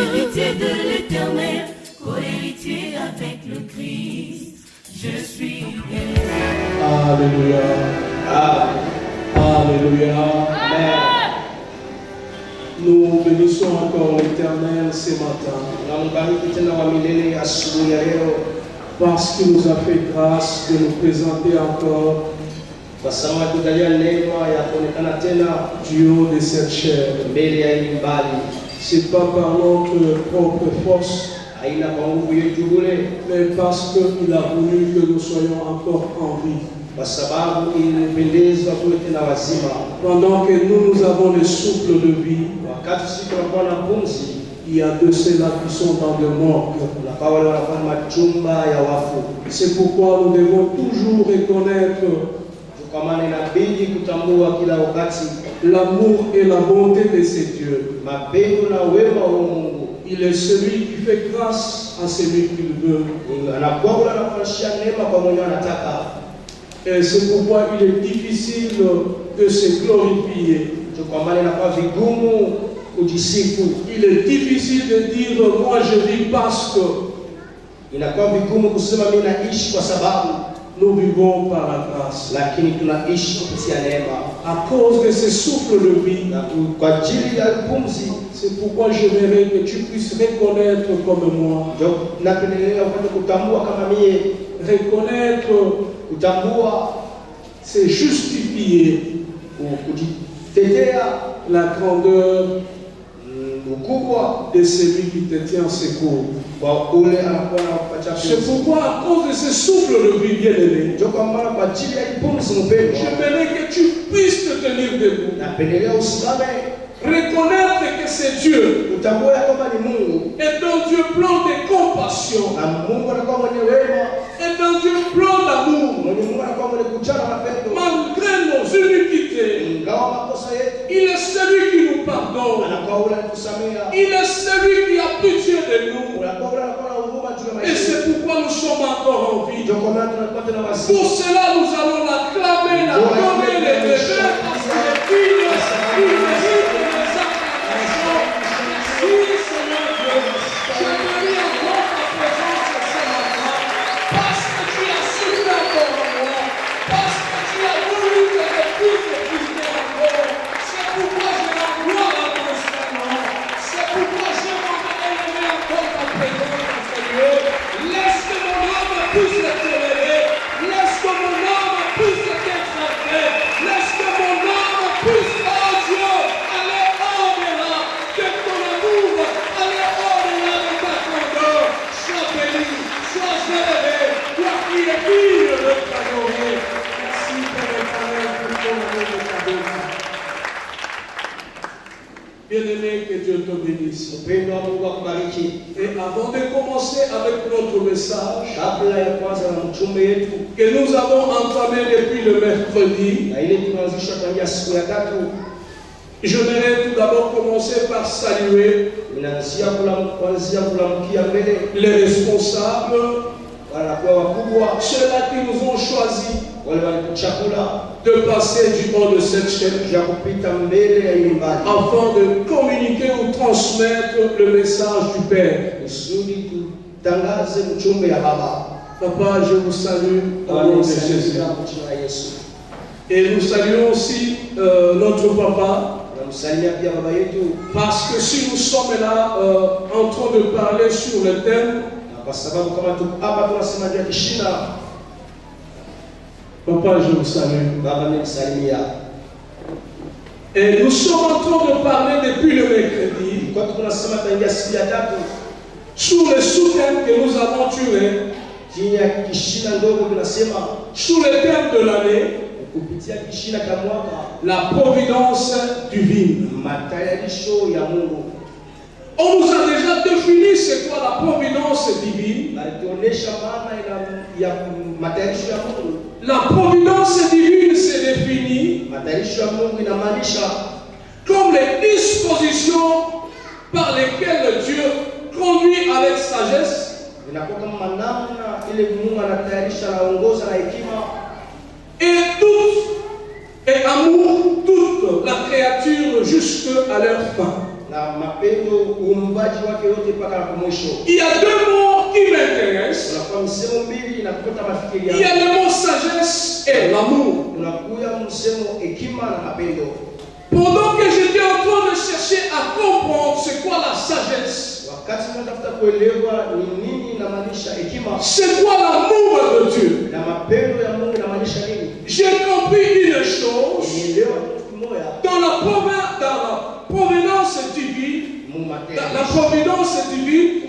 héritier de l'Éternel, co-héritier avec le Christ. Je suis guéri. Alléluia. Alléluia. Amen. Nous bénissons encore l'Éternel ce matin parce qu'il nous a fait grâce de nous présenter encore du haut de cette chair. C'est pas par notre propre force, mais parce qu'il a voulu que nous soyons encore en vie. Pendant que nous avons le souffle de vie, il y a de ceux-là qui sont dans le morgue. C'est pourquoi nous devons toujours reconnaître l'amour et la bonté de ces dieux. Il est celui qui fait grâce à celui qu'il veut. Et c'est pourquoi il est difficile de se glorifier. Il est difficile de dire moi je vis parce que nous vivons par la grâce. À cause de ce souffle de vie, c'est pourquoi j'aimerais que tu puisses reconnaître comme moi. Reconnaître, c'est justifier la grandeur de celui qui te tient secours. C'est pourquoi, à cause de ce souffle de vie bien-aimé, j'aimerais que tu puisses te tenir debout. Reconnaître que c'est Dieu est un Dieu plein de compassion, est un Dieu plein d'amour. Malgré nos iniquités, il est celui qui nous pardonne. Il est celui qui a pitié de nous. Et c'est pourquoi nous sommes encore en vie. Pour cela, nous allons l'acclamer, la donner, l'élever, parce qu'il est digne, il mérite les acclamations. Merci Seigneur Dieu. Je bénis encore ta présence ce matin, parce que tu as souffert encore en moi, parce que tu as voulu que je puisse exister encore. C'est pourquoi je rends gloire à ton Seigneur. C'est pourquoi j'aimerais élever encore ta présence, Seigneur. Laisse que mon âme puisse t'élever. Laisse que mon âme puisse t'exalter. Laisse que mon âme puisse, oh Dieu, aller au-delà de ton amour, aller au-delà de ta grandeur. Sois béni, sois élevé, toi qui es digne de t'adorer. Merci Père éternel pour ton amour de ta bonté. Bien-aimé, que Dieu te bénisse. Et avant de commencer avec notre message que nous avons entamé depuis le mercredi, j'aimerais tout d'abord commencer par saluer les responsables, ceux-là qui nous ont choisis de passer du haut de cette chaîne afin de communiquer ou transmettre le message du Père. Papa, je vous salue au nom de Jésus. Et nous saluons aussi notre papa, parce que si nous sommes là en train de parler sur le thème, papa, je vous salue. Et nous sommes en train de parler depuis le mercredi sur le sous-thème que nous avons tué, sur le thème de l'année, la providence divine. On nous a déjà défini c'est quoi la providence divine. La providence divine se définit comme les dispositions par lesquelles Dieu conduit avec sagesse et amour toute la créature jusqu'à leur fin. Il y a deux mots qui m'intéressent. Il y a le mot sagesse et l'amour. Pendant que j'étais en train de chercher à comprendre c'est quoi la sagesse, c'est quoi l'amour de Dieu, j'ai compris une chose. Dans la providence divine,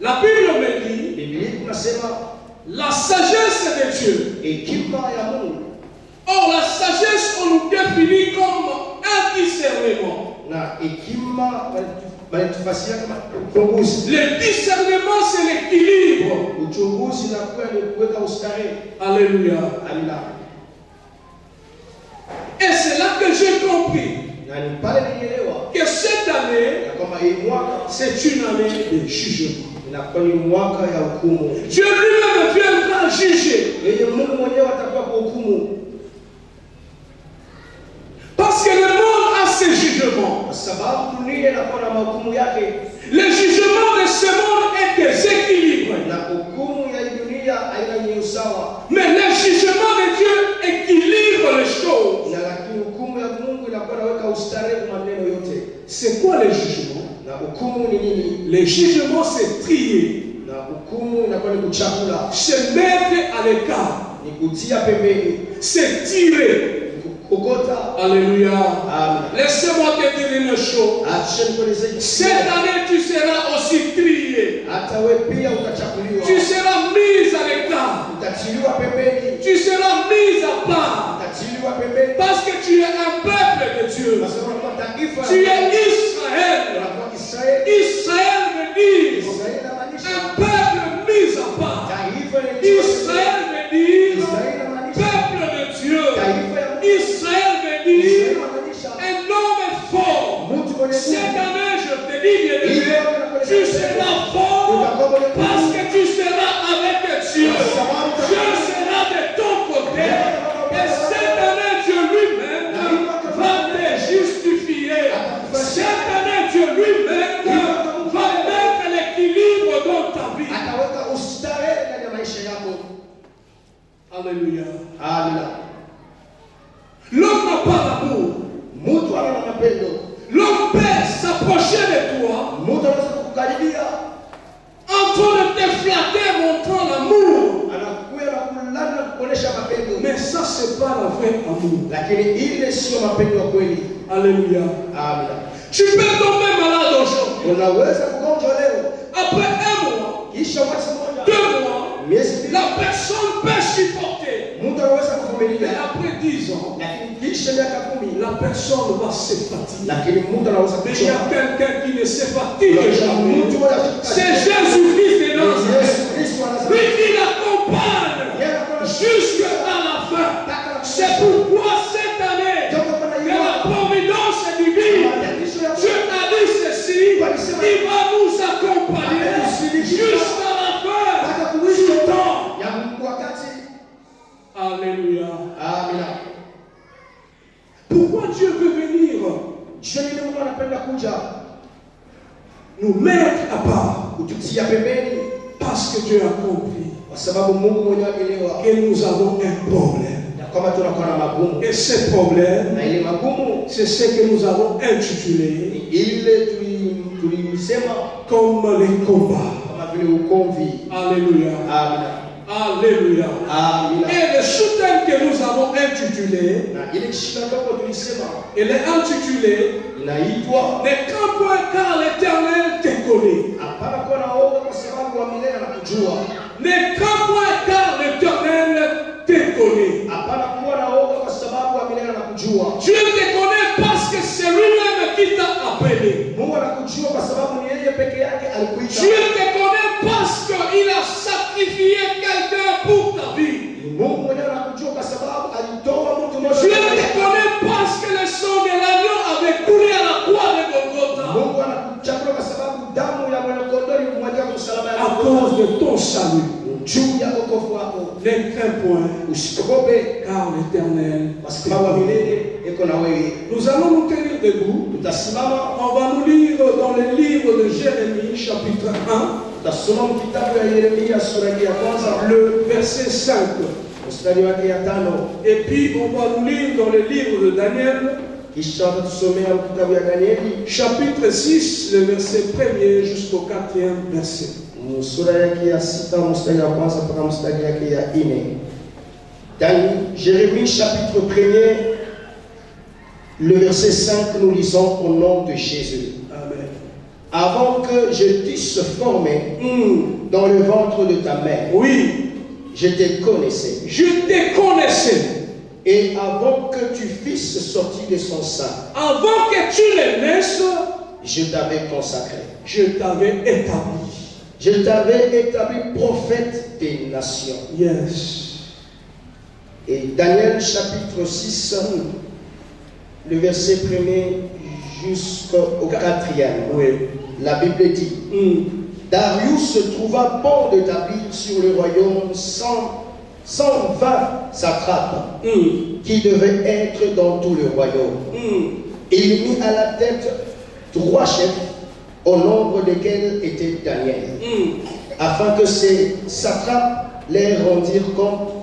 la Bible me dit la sagesse de Dieu. Or, la sagesse, on nous définit comme un discernement. Le discernement, c'est l'équilibre. Alléluia. Et c'est là que j'ai compris que cette année, c'est une année de jugement. Dieu lui-même viendra juger. Parce que le monde a ses jugements. Le jugement de ce monde est déséquilibré. Mais le jugement de Dieu équilibre les choses. C'est quoi le jugement? Le jugement, c'est trier. C'est mettre à l'écart. C'est tirer. Alléluia. Laissez-moi te dire une chose. Cette année, tu seras aussi trié. Tu seras mis à l'écart. Tu seras mis à part. Parce que tu es un peuple de Dieu. Tu es Israël. Israël veut dire un peuple mis à part. Israël veut dire peuple de Dieu. Israël veut dire un homme fort. Cette année, je te dis, bien-aimé, tu seras fort parce que tu seras avec Dieu. Dieu sera de ton côté. Et cette année, Dieu lui-même va te justifier. Cette année, Dieu lui-même va mettre l'équilibre dans ta vie. Alléluia. Alléluia. L'homme n'a pas l'amour. L'homme peut s'approcher de toi en train de te flatter, montrant l'amour. Mais ça, c'est pas la vraie amour. Alléluia. Tu peux tomber malade aujourd'hui. Après un mois, 2 mois, la personne peut supporter. Mais après 10 ans, la personne va se fatiguer. Mais il y a quelqu'un qui ne se fatigue jamais. C'est Jésus-Christ de Nazareth. Lui qui l'accompagne jusqu'à la fin. C'est pourquoi cette année, que la providence divine, Dieu a dit ceci, il va nous accompagner jusqu'à la fin du temps. Alléluia. Amen. Pourquoi Dieu veut venir nous mettre à part? Parce que Dieu a compris que nous avons un problème. Et ce problème, c'est ce que nous avons intitulé comme les combats. Alléluia. Amen. Alléluia. Et le sous-thème que nous avons intitulé, il est intitulé ne crains point car l'Éternel te connaît. Ne crains point car l'Éternel te connaît. Dieu te connaît parce que c'est lui-même qui t'a appelé. Dieu te connaît parce qu'il a sacrifié quelqu'un pour ta vie. Dieu te connaît parce que le sang de l'agneau avait coulé à la croix de Golgotha. À cause de ton salut. Ne crains point, car l'Éternel. Nous allons nous tenir debout. On va nous lire dans le livre de Jérémie, chapitre 1, le verset 5. Et puis on va nous lire dans le livre de Daniel, chapitre 6, le verset 1er jusqu'au 4e verset. Jérémie chapitre 1er, le verset 5, nous lisons au nom de Jésus. Amen. Avant que je t'eusse formé dans le ventre de ta mère, oui, je te connaissais. Je te connaissais. Et avant que tu fisses sortir de son sein, avant que tu le naisses, je t'avais consacré. Je t'avais établi. Je t'avais établi prophète des nations. Yes. Et Daniel chapitre 6, le verset 1er jusqu'au 4e. Oui. La Bible dit, Darius se trouva bon d'établir sur le royaume 120 satrapes qui devaient être dans tout le royaume. Il mit à la tête 3 chefs, au nombre desquels était Daniel, afin que ces satrapes leur rendirent compte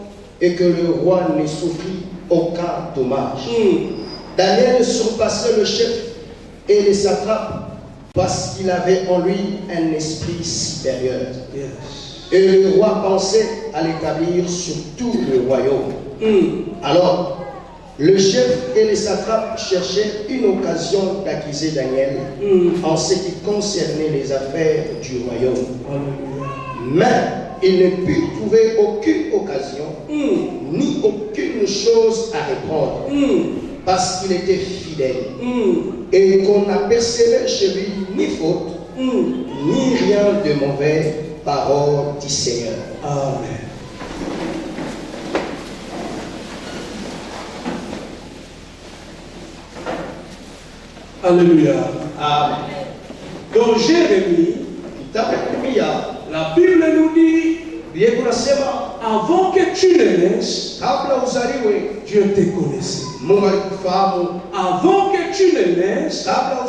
et que le roi ne souffrit aucun dommage. Daniel surpassait le chef et les satrapes parce qu'il avait en lui un esprit supérieur. Yes. Et le roi pensait à l'établir sur tout le royaume. Alors, le chef et les satrapes cherchaient une occasion d'accuser Daniel en ce qui concernait les affaires du royaume. Mais il ne put trouver aucune occasion ni aucune chose à répondre parce qu'il était fidèle et qu'on n'apercevait chez lui ni faute ni rien de mauvais, parole du Seigneur. Amen. Alléluia. Amen. Dans Jérémie, la Bible nous dit, avant que tu ne naisses, Dieu te connaissait. Avant que tu ne naisses, avant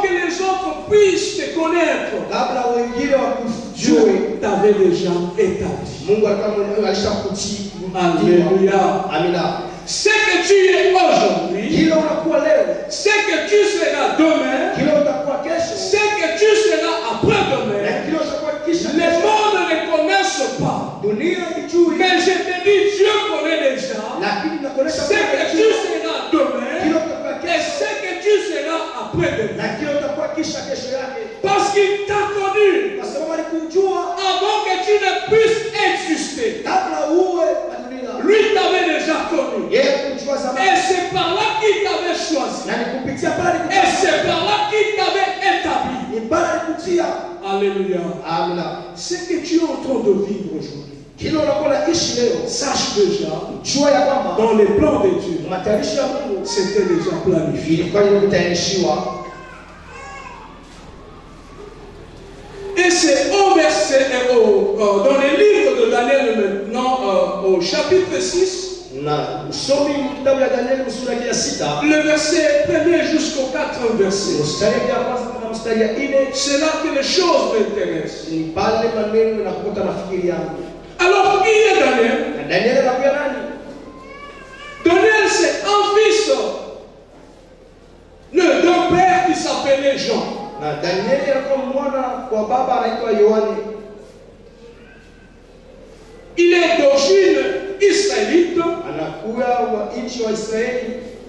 que les autres puissent te connaître, Dieu t'avait déjà établi. Alléluia. Amina. Ce que tu es aujourd'hui, ce que tu seras demain, ce que tu seras après-demain, les mondes ne connaissent pas. Mais je te dis, Dieu connaît déjà ce que tu seras demain et ce que tu seras après-demain. Parce qu'il t'a connu avant que tu ne puisses exister. Lui t'avait déjà connu. Et c'est par là qu'il t'avait choisi. Et c'est par là qu'il t'avait établi. Alléluia. Ce que tu es en train de vivre aujourd'hui, sache déjà, dans les plans de Dieu, c'était déjà planifié. Et c'est au verset, dans les livres de Daniel maintenant, au chapitre 6, le verset 1er jusqu'au 4e verset. C'est là que les choses m'intéressent. Alors, qui est Daniel? Daniel, c'est un fils d'un père qui s'appelait Jean. Il est d'origine israélite.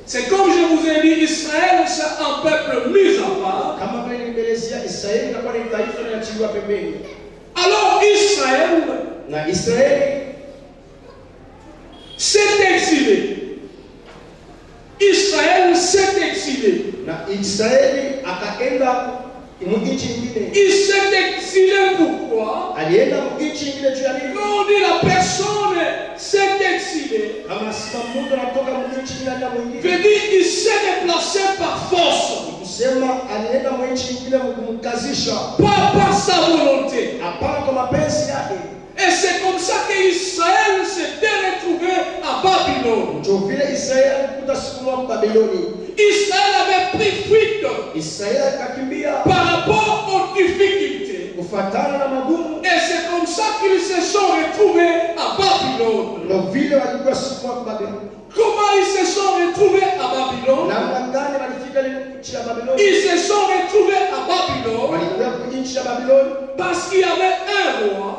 C'est comme je vous ai dit, Israël, c'est un peuple mis à part. Alors Israël s'est exilé. Israël s'est exilé. Il s'est exilé pourquoi? Quand on dit la personne s'est exilé, veut dire qu'il s'est déplacé par force. Pas par sa volonté. Et Et c'est comme ça qu'Israël s'était retrouvé à Babylone. Israël avait pris fuite par rapport aux difficultés. Et c'est comme ça qu'ils se sont retrouvés à Babylone. Comment ils se sont retrouvés à Babylone? Ils se sont retrouvés à Babylone parce qu'il y avait un roi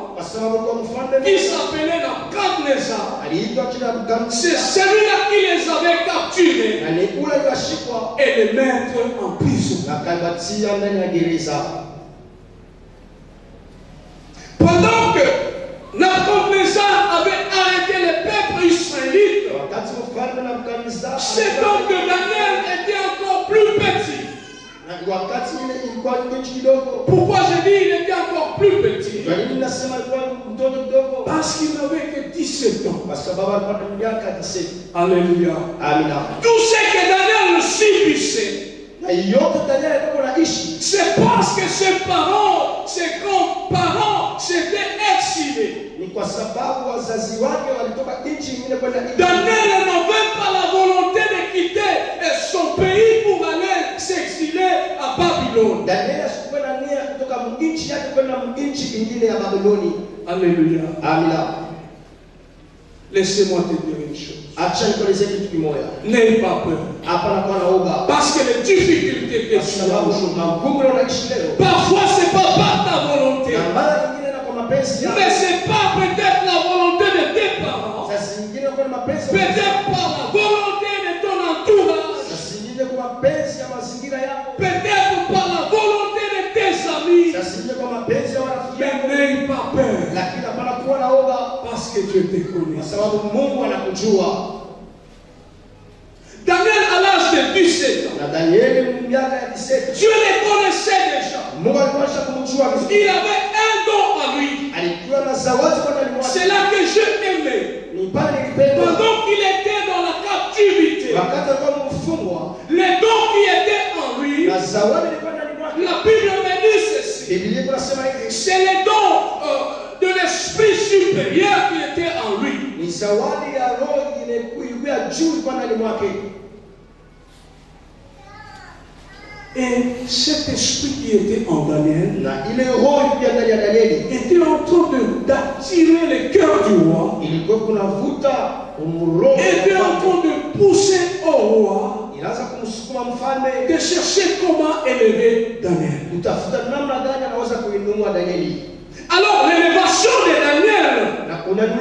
qui s'appelait Nebuchadnezzar. C'est celui-là qui les avait capturés et les mettre en prison. Pendant que Nebuchadnezzar avait arrêté le peuple israélite, cet homme de Daniel était encore plus petit. Pourquoi je dis il était encore plus petit? Parce qu'il n'avait que 17 ans. Alléluia. Tout ce que Daniel subissait, c'est parce que ses parents, ses grands-parents s'étaient exilés. Daniel n'avait pas la volonté de quitter son pays pour aller s'exiler à Babylone. Alléluia. Laissez-moi te dire une chose. N'ayez pas peur. Parce que les difficultés que tu as, parfois c'est pas par ta volonté, mais c'est pas peut-être la volonté de tes parents, peut-être par la volonté de ton entourage, peut-être par la volonté de tes amis. Mais n'ayez pas peur, parce que Dieu te connaît. Daniel à l'âge de 17 ans, Dieu le connaissait déjà. Il avait un don à lui. C'est là que je aimais. Pendant qu'il était dans la captivité, les dons qui étaient en lui, la Bible me dit ceci. C'est les dons de l'esprit supérieur qui était en lui. Et cet esprit qui était en Daniel était en train d'attirer le cœur du roi, était en train de pousser au roi de chercher comment élever Daniel. Alors l'élévation de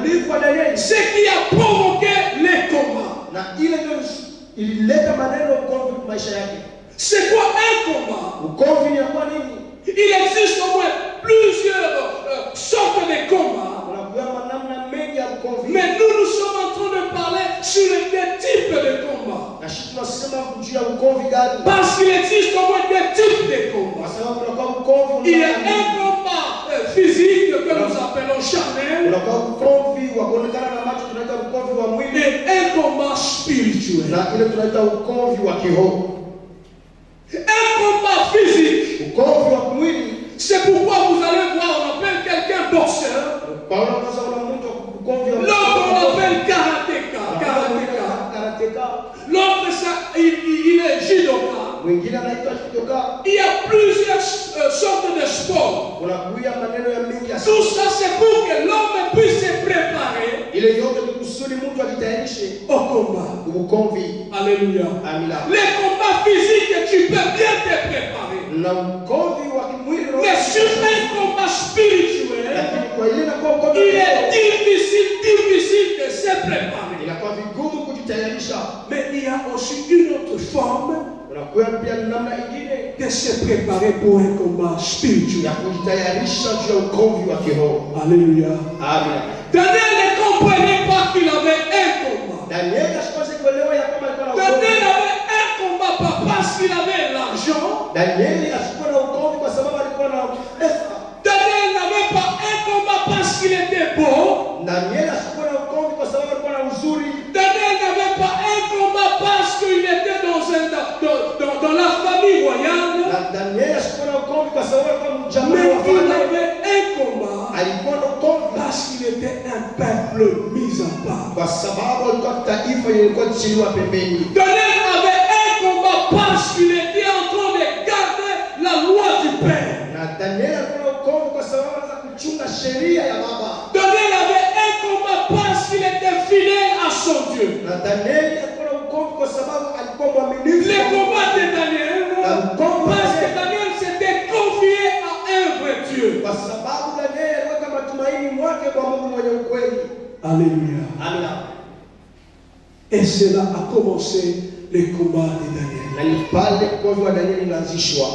Daniel, ce qui a provoqué les combats. C'est quoi un combat? Il existe au moins plusieurs sortes de combats. Mais nous sommes en train de parler sur les deux types de combats. Parce qu'il existe au moins deux types de combats. Il y a un combat physique que nous appelons charnel. Et un combat spirituel. Un combat physique. C'est pourquoi vous allez voir, on appelle quelqu'un boxeur. L'autre on l'appelle karatéka. L'autre il est judoka. Il y a plusieurs sortes de sports. Tout ça c'est pour que l'homme puisse se préparer au combat. Alléluia. Les combats physiques, tu peux bien te préparer. Mais sur un combat spirituel, il est difficile de se préparer. Mais il y a aussi une autre forme de se préparer pour un combat spirituel. Alléluia. Daniel ne comprenait pas qu'il avait un combat. Daniel avait un combat pas parce qu'il avait l'argent. Daniel n'avait pas un combat parce qu'il était beau. Daniel n'avait pas un combat parce qu'il était dans la famille royale. Mais il avait un combat parce qu'il peuple mis à part. Kwa sababu alikuwa taifa lilikuwa chiliwa pembeni. Daniel avait un combat parce qu'il était en train de garder la loi du Père. Na Daniel alikuwa ukombo kwa sababu anataka kuchunga sheria ya baba. Daniel avait un combat parce qu'il était fidèle à son Dieu. Na Daniel alikuwa ukombo kwa sababu alikuwa mwaminifu. Le combat de Daniel, parce que Daniel s'était confié à un vrai Dieu. Kwa sababu Daniel aliweka matumaini mwake kwa Mungu mwenye ukweli. Alléluia. Amina. Et cela a commencé le combat de Daniel. Na ni pale ukombo wa Daniel unaanzishwa.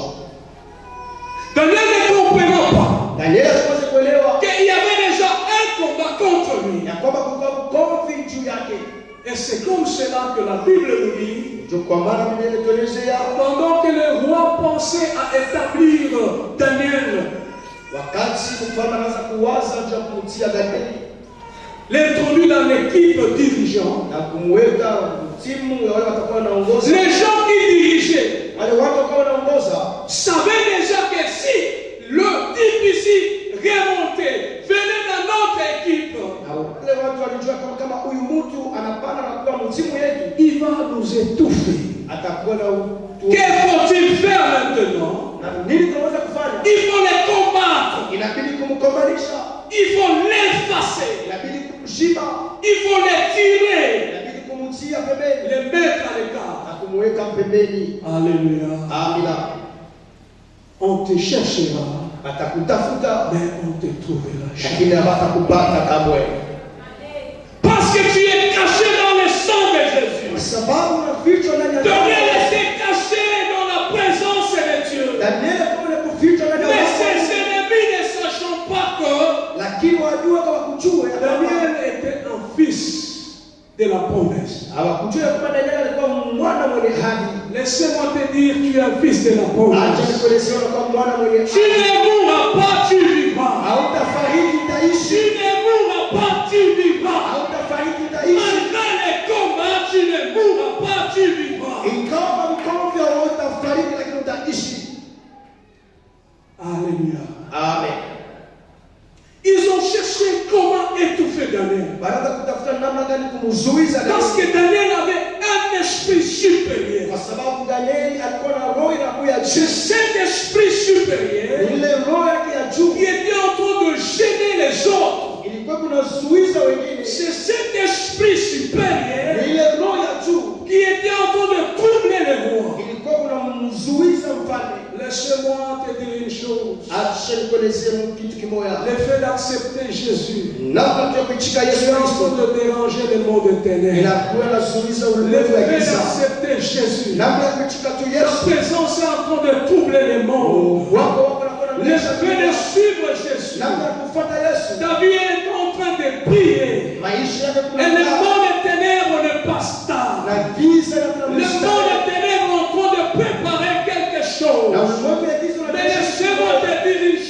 Daniel ne comprenait pas. Daniel alipaswa kuelewa qu'il y avait déjà un combat contre lui. ya kwamba kulikuwa ukomvi juu yake. Et c'est comme cela que la Bible nous dit, pendant que le roi pensait à établir Daniel, l'introduit dans l'équipe dirigeante, les gens qui dirigeaient savaient déjà que si le type ici remontait, venait dans notre équipe, il va nous étouffer. Que faut-il faire maintenant? Il faut les combattre. Il faut l'effacer. Il faut les tirer. Les mettre à l'écart. Alléluia. On te cherchera, mais on te trouvera. Parce que tu es caché dans le sang de Jésus. Daniel était caché dans la présence de Dieu. Mais ses ennemis ne sachant pas que Daniel était un fils de la promesse. Laissez-moi te dire, tu es un fils de la promesse. Tu ne mourras pas, tu vivras. Tu ne mourras pas, tu vivras. Malgré les combats, tu ne mourras pas, tu vivras. Alléluia. Amen. Ils ont cherché comment étouffer Daniel. Parce que Daniel avait un esprit supérieur. C'est cet esprit supérieur qui était en train de gêner les autres. C'est cet esprit supérieur qui était en train de troubler les rois. Laisse-moi te dire une chose. Le fait d'accepter Jésus est en train de déranger le monde ténèbres. Le fait d'accepter Jésus, la présence est en train de troubler le monde. Le fait de suivre Jésus, ta vie est en train de prier. Et le monde des ténèbres ne passe pas. Le monde des ténèbres est en train de préparer quelque chose. Mais laissez-moi te dire une chose.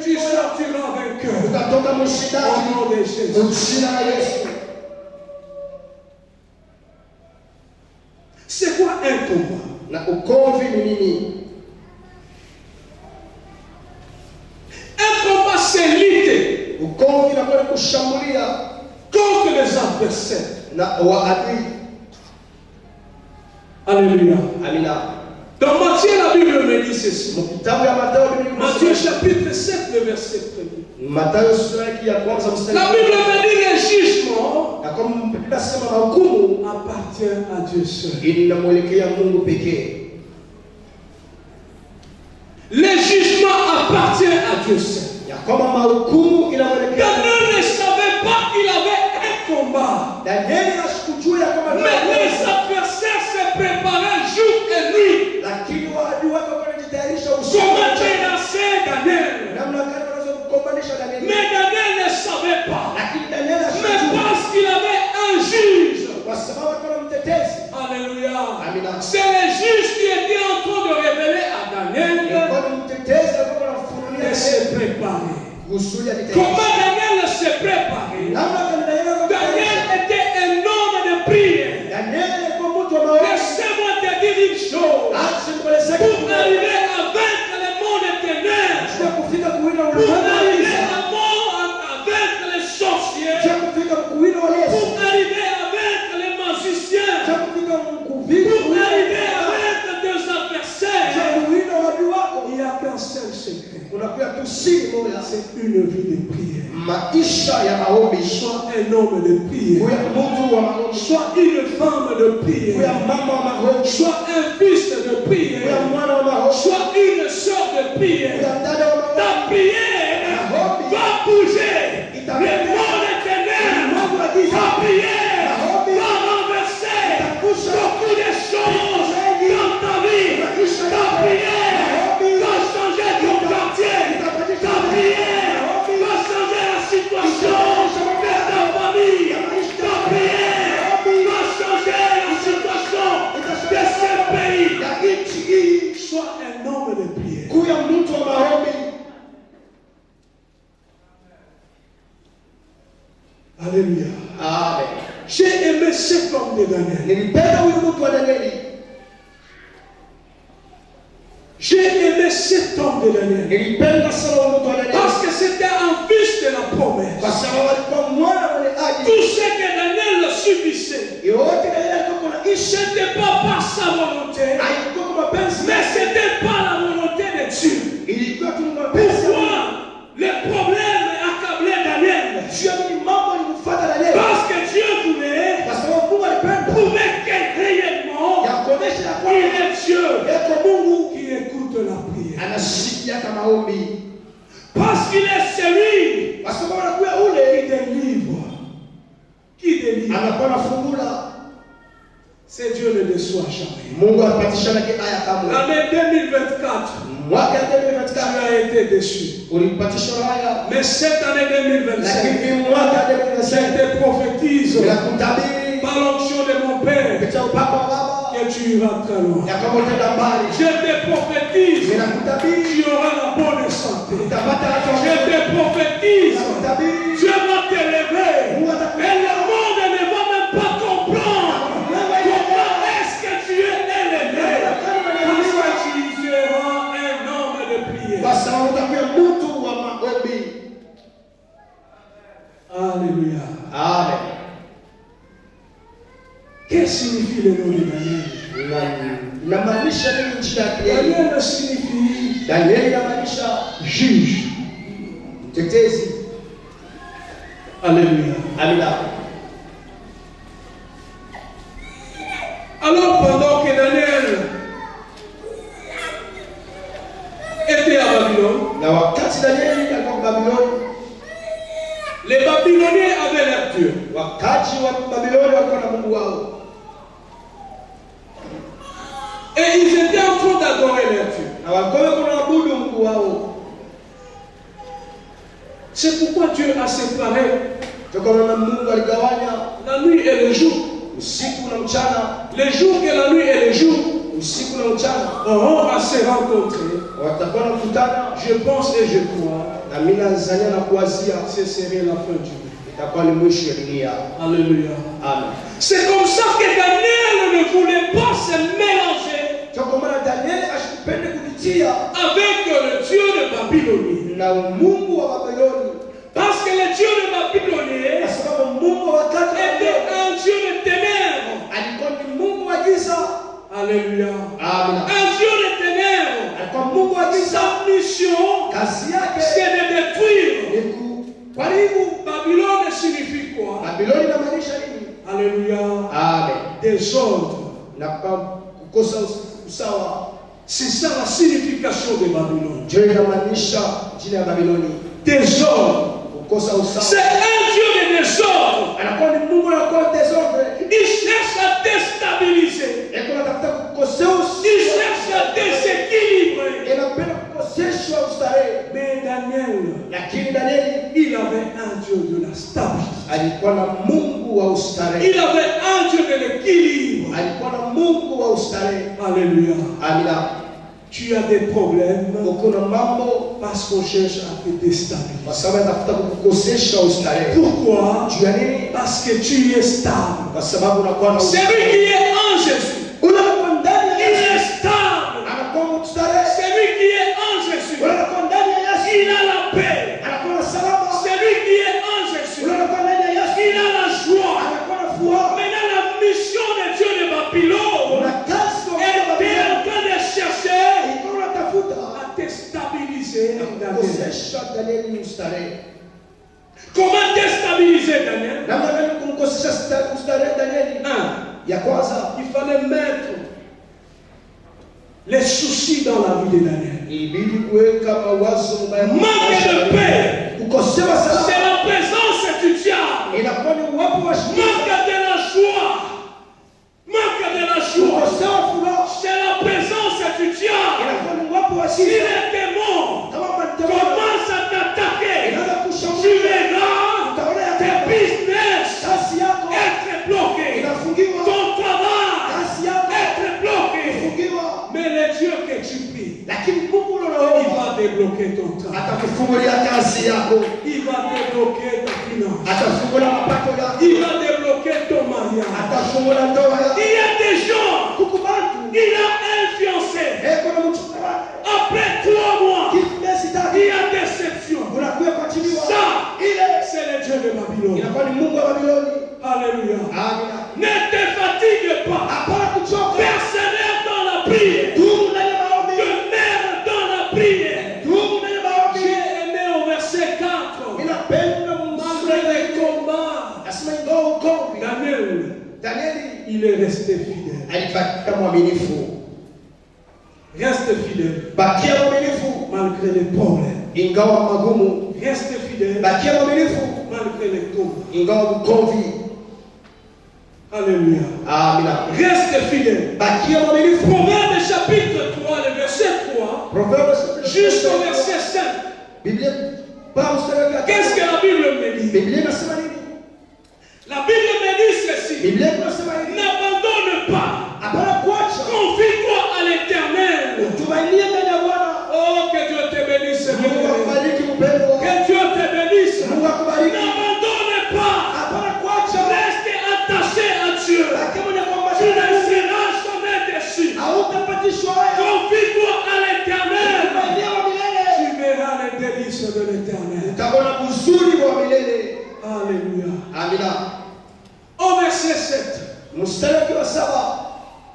Tu sortiras vainqueur. Au nom de Jésus. C'est quoi un combat? Un combat, c'est lutter contre les adversaires. Alléluia. Dans Matthieu, la Bible me dit ceci. Matthieu chapitre 7, le verset 1. La Bible me dit le jugement appartient à Dieu seul. Le jugement appartient à Dieu seul. Daniel ne savait pas qu'il avait un combat. Mais les adversaires se préparaient jour et nuit. Comment menacer Daniel? Mais Daniel ne savait pas. Mais parce qu'il avait un juge. Alléluia. C'est le juge qui était en train de révéler à Daniel de se préparer. Comment Daniel s'est préparé? Daniel était un homme de prière. Laissez-moi te dire une chose. Pour arriver à vaincre le monde ténèbres, pour arriver à vaincre les sorciers, C'est une vie de prière. Soit un homme de prière. Soit une femme de prière. Soit un fils de prière. Soit une soeur de prière. Ta prière va bouger. Les mondes éternels. Ta prière va renverser beaucoup de choses dans ta vie. Ta prière va changer ton quartier. Ta prière va changer la situation de ta famille. Ta prière va changer la situation de ce pays. Sois un homme de prière. Alléluia. Amen. J'ai aimé cet homme de Daniel. J'ai aimé cet homme de Daniel. Parce que c'était un fils de la promesse. Tout ce que Daniel subissait, ce n'était pas par sa volonté, mais ce n'était pas la volonté de Dieu. Pourquoi les problèmes accablaient Daniel? Parce que Dieu voulait prouver que réellement il est Dieu qui écoute la prière. Parce qu'il est celui qui délivre. C'est Dieu ne déçoit jamais. L'année 2024, tu as été déçu. Mais cette année 2025, je te prophétise par l'onction de mon Père que tu iras très loin. Je te prophétise que tu auras la bonne santé. Je te prophétise Dieu va t'élever. Et le monde ne va même pas comprendre comment est-ce que tu es élevé. Parce que tu seras un homme de prière. Alléluia. Amen. Qu'est-ce que signifie le nom de Daniel? Daniel signifie juge. Alléluia. Alors pendant que Daniel était à Babylone, les Babyloniens avaient leur Dieu. Et ils étaient en train d'adorer leur Dieu. C'est pourquoi Dieu a séparé la nuit et le jour. Le jour et la nuit et le jour auront à se rencontrer. Je pense et je crois ce serait la fin du monde. Alléluia. Amen. C'est comme ça que Daniel ne voulait pas se mélanger avec le Dieu de Babylonie. Parce que le Dieu de Babylonie était un Dieu de ténèbres. Alléluia. Un Dieu de ténèbres. Sa mission, c'est de détruire. Babylone signifie quoi? Alléluia. Désordre. C'est ça la signification de Babylone. Désordre. C'est un Dieu de désordre. Il cherche à déstabiliser. Il cherche à déséquilibrer. Mais Daniel, il avait un Dieu de la stabilité. Il avait un Dieu de l'équilibre. Alléluia. Tu as des problèmes parce qu'on cherche à te déstabiliser. Pourquoi? Parce que tu es stable. Celui qui est en Jésus, il est stable. Celui qui est en Jésus, il a la paix. Celui qui est en Jésus, il a la joie. Maintenant, la mission de Dieu de Babylone était en train de chercher à te stabiliser. déstabiliser Daniel? Daniel. Comment déstabiliser Daniel? Il fallait mettre les soucis dans la vie de Daniel. Manque de paix. C'est la présence du diable. Manque de la joie. Manque de la joie. C'est la présence du diable. Si les démons commencent à t'attaquer, tu verras tes business être bloqués. Ton travail être bloqué. Mais le Dieu que tu pries, il va débloquer ton travail. Il va débloquer ta finance. Il va débloquer ton mariage. Il y a des gens, il a influencé. Après 3 mois, il y a déception. Ça, c'est le Dieu de Babylone. Alléluia. Ne te fatigue pas. Persévère dans la prière. Demeure dans la prière. J'ai aimé au verset 4. Malgré les combats, Daniel, il est resté fidèle. Reste fidèle. Malgré les problèmes. Reste fidèle. Malgré les combats. Alléluia. Reste fidèle. Proverbe chapitre 3, le verset 3, jusqu'au verset 5. Qu'est-ce que la Bible me dit? La Bible me dit ceci. N'abandonne pas. Confie-toi à l'Éternel. Oh, que Dieu te bénisse. Que Dieu te bénisse. N'abandonne pas. Reste attaché à Dieu. Tu ne seras jamais déçu. Confie-toi à l'Éternel. Tu verras les délices de l'Éternel. Alléluia. Au verset 7.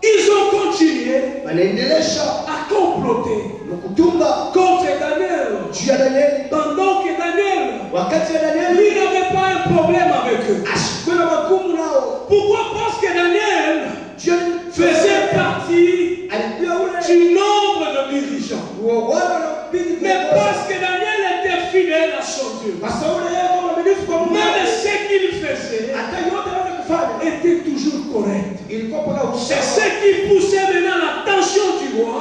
Ils ont continué à comploter contre Daniel. Pendant que Daniel, lui n'avait pas un problème avec eux. Pourquoi? Parce que Daniel faisait partie du nombre de dirigeants. Mais parce que Daniel était fidèle à son Dieu. Même ce qu'il faisait était toujours correct. C'est ce qui poussait maintenant l'attention du roi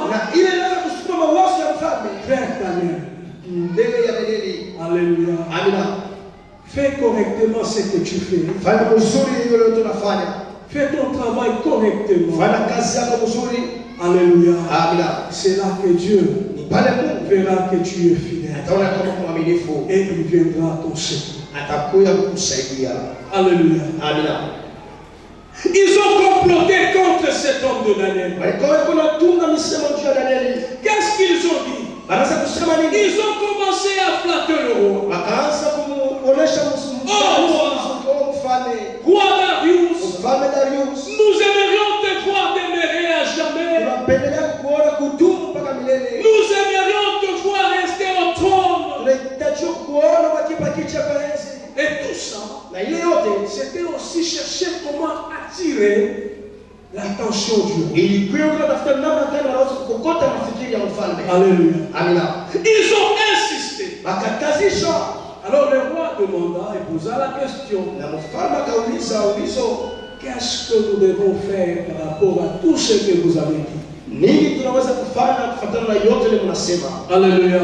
vers Daniel. Alléluia. Fais correctement ce que tu fais. Fais ton travail correctement. Alléluia. C'est là que Dieu verra que tu es fidèle. Et il viendra à ton secours. Alléluia. Ils ont comploté contre cet homme de Daniel. Qu'est-ce qu'ils ont dit? Ils ont commencé à flatter le roi. Roi Darius, nous aimerions te voir demeurer à jamais. Nous aimerions te voir rester au trône. Et tout ça, c'était aussi chercher comment attirer l'attention du roi. Alléluia. Ils ont insisté. Alors le roi demanda et posa la question. Qu'est-ce que nous devons faire par rapport à tout ce que vous avez dit? Alléluia.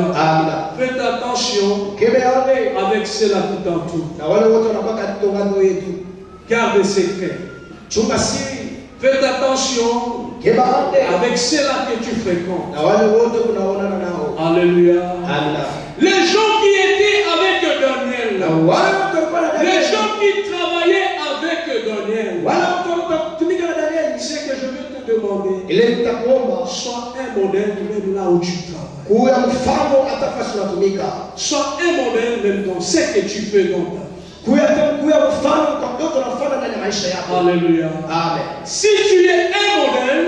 Faites attention avec cela qui t'entoure. Garde secret. Faites attention avec cela que tu fréquentes. Alléluia. Les gens qui étaient avec Daniel, les gens qui travaillaient avec Daniel, ce que je vais te demander, sois un modèle même là où tu travailles. Sois un modèle même dans ce que tu fais dans ta vie. Alléluia. Amen. Si tu es un modèle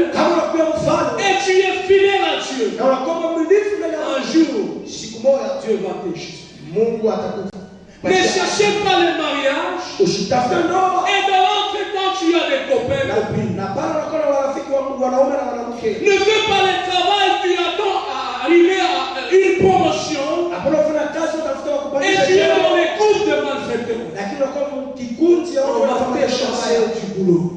et tu es fidèle à Dieu, un jour, Dieu va te juger. Mungu atakufa. Ne cherchez pas le mariage. Usitafute ndoa. Et dans l'entretemps, tu as des copains, copines. Na pale unakuwa na marafiki wanaume na wanawake. Ne fais pas le travail, tu attends à arriver à une promotion. Apolo fanya kazi utafuta Et wakubalisha. tu es dans les groupes de malfaiteurs. Lakini unakuwa kikundi ya On va te chasser du boulot.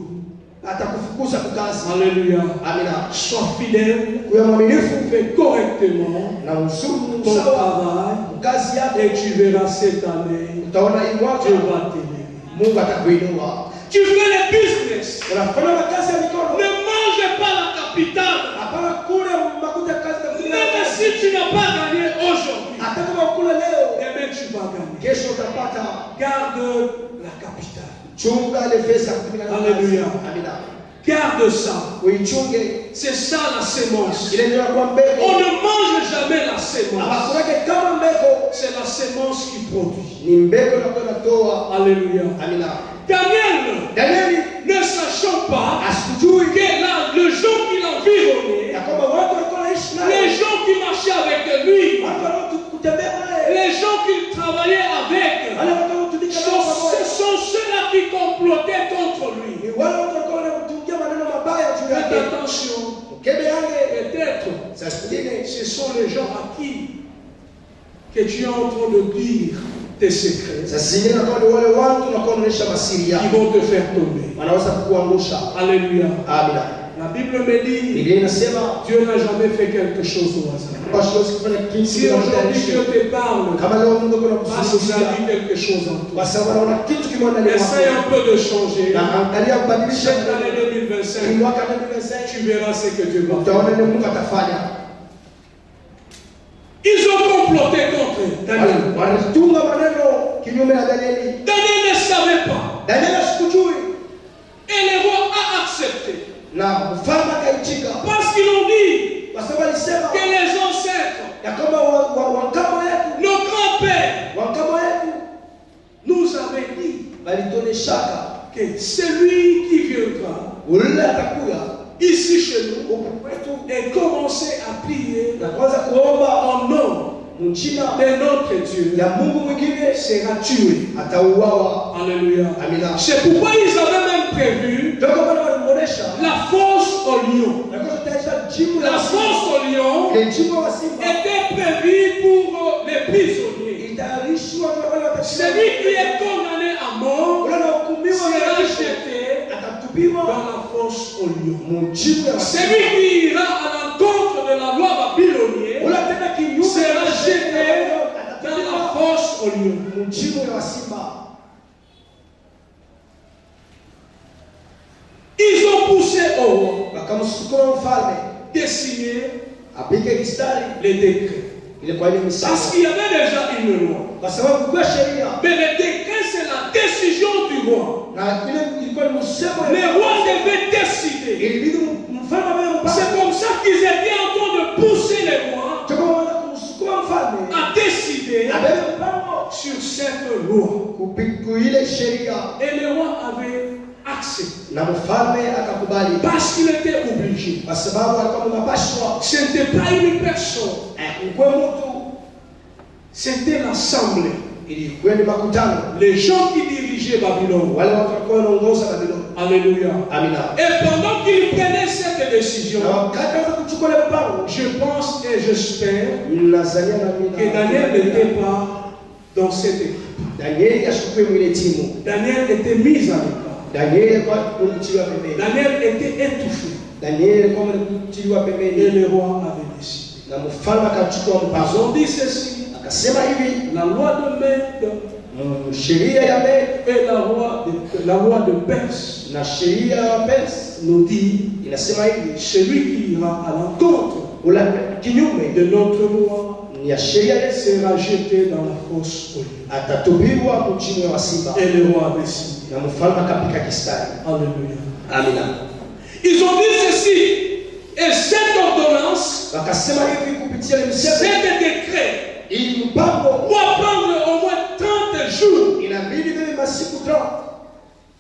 atakufukuza kukazi. Alléluia. Amina. Sois fidèle. Kuwa mwaminifu Fais correctement na uzuri ton sawa travail. kazi yako. Et tu verras cette année, Utaona hii mwaka Dieu va t'aider. Mungu atakuinua. Tu fais le business. Unafanya kazi ya mikono. Ne mange pas la capitale. Hapana kule makuta kazi ya mikono. Même si tu n'as pas gagné aujourd'hui, Hata kama kule leo, demain tu vas gagner. kesho utapata. Garde la capitale. Chunga ile pesa kutumika na kazi. Alléluia. Amina. Garde ça. Uichunge. C'est ça la sémence. Ile ndio kwa mbegu. On ne mange jamais la sémence. Abakurake kama mbegu. C'est la sémence qui produit. Ni mbegu inakwenda toa. Alléluia. Amina. Daniel, ne sachant pas asikujui que là, le gens qui l'environnaient, ya kwamba watu walikuwa wanaishi naye, les gens qui marchaient avec lui, watu wanaotembea naye, les gens qui travaillaient avec, wale watu wanaotumika nao pamoja, ce sont ceux-là qui complotaient contre lui. ni wale watu walikuwa wanatumia maneno mabaya juu yake. Faites attention. Ukebe yange Peut-être, sasa kingine, ce sont les gens à qui que tu es en train de dire tes secrets. sasa zingine na kwa wale watu wanaoonyesha masiri yao, Qui vont te faire tomber. wanaweza kukuangusha. Alléluia. Amina. La Bible me dit, Biblia inasema Dieu n'a jamais fait quelque chose au hasard. kwa siwezi kufanya kitu Si aujourd'hui Dieu te parle, kama leo Mungu parce qu'il a anakuzungumzia, dit quelque chose en toi. kwa sababu anaona kitu kimoja ndani Essaye un yako, peu de changer. na angalia kubadilisha. Cette année Ni 2025, mwaka 2025, tu verras ce que Dieu va utaona faire. nini Mungu atafanya. Ils ont comploté contre Daniel. Walitunga maneno kinyume na Danieli. Daniel ne savait pas. Danieli asikujui. Et le roi a accepté. Na mfalme akaitika. Parce qu'ils ont dit Kwa sababu alisema que les ancêtres, ya kwamba wakama yetu, nos grands-pères, wakama yetu nous avaient dit walituoneshaka que celui qui viendra ule atakuya ici chez nous huku kwetu et commencer à prier na kwanza kuomba en nom mchina de notre Dieu ya Mungu mwingine sera tué. atauawa. Alléluia. Amina. C'est pourquoi ils avaient même prévu Ndio kwa maana walimuonesha la fosse au lion. na kwa tutaisha jimu La la fosse au lion ile jimu wa simba était prévue pour les prisonniers. itarishwa kwa wale Celui qui est condamné à mort ule anahukumiwa sera jeté atatupiwa dans la fosse au lion. mjimu ya Celui qui ira à l'encontre de la loi babylonienne ule tena kinyume sera jeté dans la fosse au lion. mjimu ya simba. Ils ont poussé au roi Wakamsukuma mfalme de signer apige mistari les décrets. ile kwa ile Parce misako, qu'il y avait déjà une loi. kwa sababu kwa sheria Mais le décret, c'est la décision du roi. na ile ilikuwa ni msemo Le roi devait décider. ilibidi mfalme awe mpaka C'est comme ça qu'ils étaient en train de pousser le roi toka mwanza kumsukuma mfalme à décider abebe mpango sur cette loi. kupiku ile sheria, Et le roi avait accepté. na mfalme akakubali Parce qu'il était obligé. kwa sababu alikuwa mnapashwa Ce n'était pas une personne. kwa mtu, C'était l'assemblée. ilikuwa ni makutano, Les gens qui dirigeaient Babylone. wale watu walikuwa wanaongoza Babiloni. Alléluia. Amina. Et pendant qu'ils prenaient cette décision, Na wakati wa kuchukua ile mpango, je pense et j'espère Nazania na mimi que Daniel n'était pas dans cette équipe. Danieli ashukue mwile timu. Daniel était mis à l'écart. Danieli alikuwa kumtiliwa pembeni. Daniel était étouffé. Danieli alikuwa kumtiliwa Et pembeni, le roi avait décidé. na mfalme akachukua Ils mpango, ont dit ceci. akasema hivi, La loi de Mède sheria ya Mede et la loi de Perse na sheria ya Persi nous dit inasema hivi, celui qui ira à l'encontre ula kinyume de notre loi ya sheria yetu sera jeté dans la fosse au lion. atatubiwa mchini wa simba. Et le roi avait signé. Na mfalme akapika kistari. Alléluia. Amina. Ils ont dit ceci. Et cette ordonnance, Wakasema hivi kupitia ile msemo, cet décret, hii mpango doit prendre au moins 30 jours. inabidi bebe masiku 30,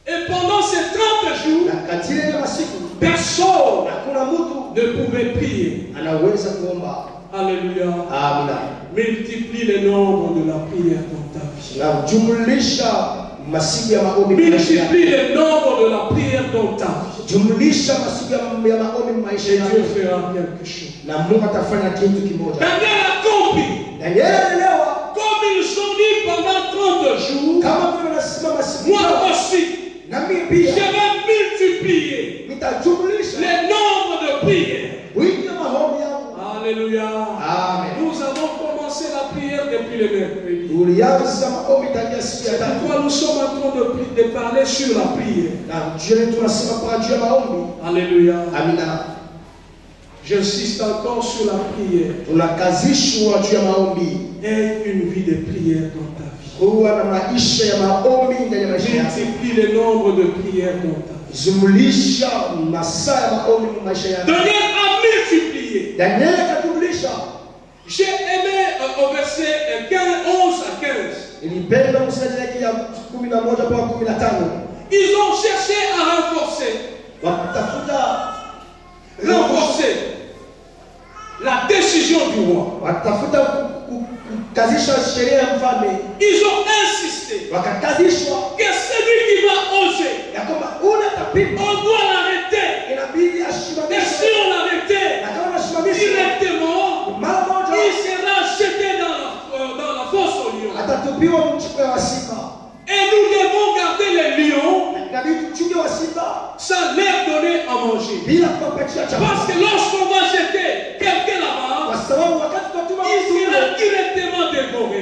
Et pendant ces 30 jours, na katika ile masiku personne hakuna mtu ne pouvait prier. anaweza kuomba. Alléluia. Amina. Multiplie le nombre de la prière dans ta vie. Na jumlisha masiku ya maombi. Multiplie le nombre de la prière dans ta vie. Jumlisha masiku ya maombi maisha yako. Dieu fera quelque chose. Na Mungu atafanya kitu kimoja. Daniel a compris. Daniel alielewa. Comme ils ont dit pendant 30 jours. Kama vile nasema masiku. Moi aussi. Na mimi pia. Je vais multiplier. Nitajumlisha le nombre de prières. Wingi wa maombi yangu. Alléluia. Amen. Nous avons commencé la prière depuis le mercredi. Tulianza maombi tangia siku ya tatu. Pourquoi nous sommes en train de parler sur la prière. Na Dieu tunasema kwa ajili ya maombi. Alléluia. Amina. J'insiste encore sur la prière. Tunakazishwa juu ya maombi. Aie une vie de prière dans ta vie. Kuwa na maisha ya maombi ndani ya maisha yako. Multiplie le nombre de prières dans ta vie. Zumulisha masaa ya maombi mu maisha yako. Daniel a multiplié. Daniel akatulisha. J'ai aimé au verset 11 à 15. Nilipenda mstari wake ya 11 mpaka 15. Ils ont cherché à renforcer la décision du roi. Ils ont insisté que celui qui va oser, on doit l'arrêter. Et si on l'arrêtait directement, il sera jeté dans la fosse aux lions. Et nous devons garder les lions sans leur donner à manger. Parce que lorsqu'on va jeter quelqu'un là-bas, il sera directement dévoré.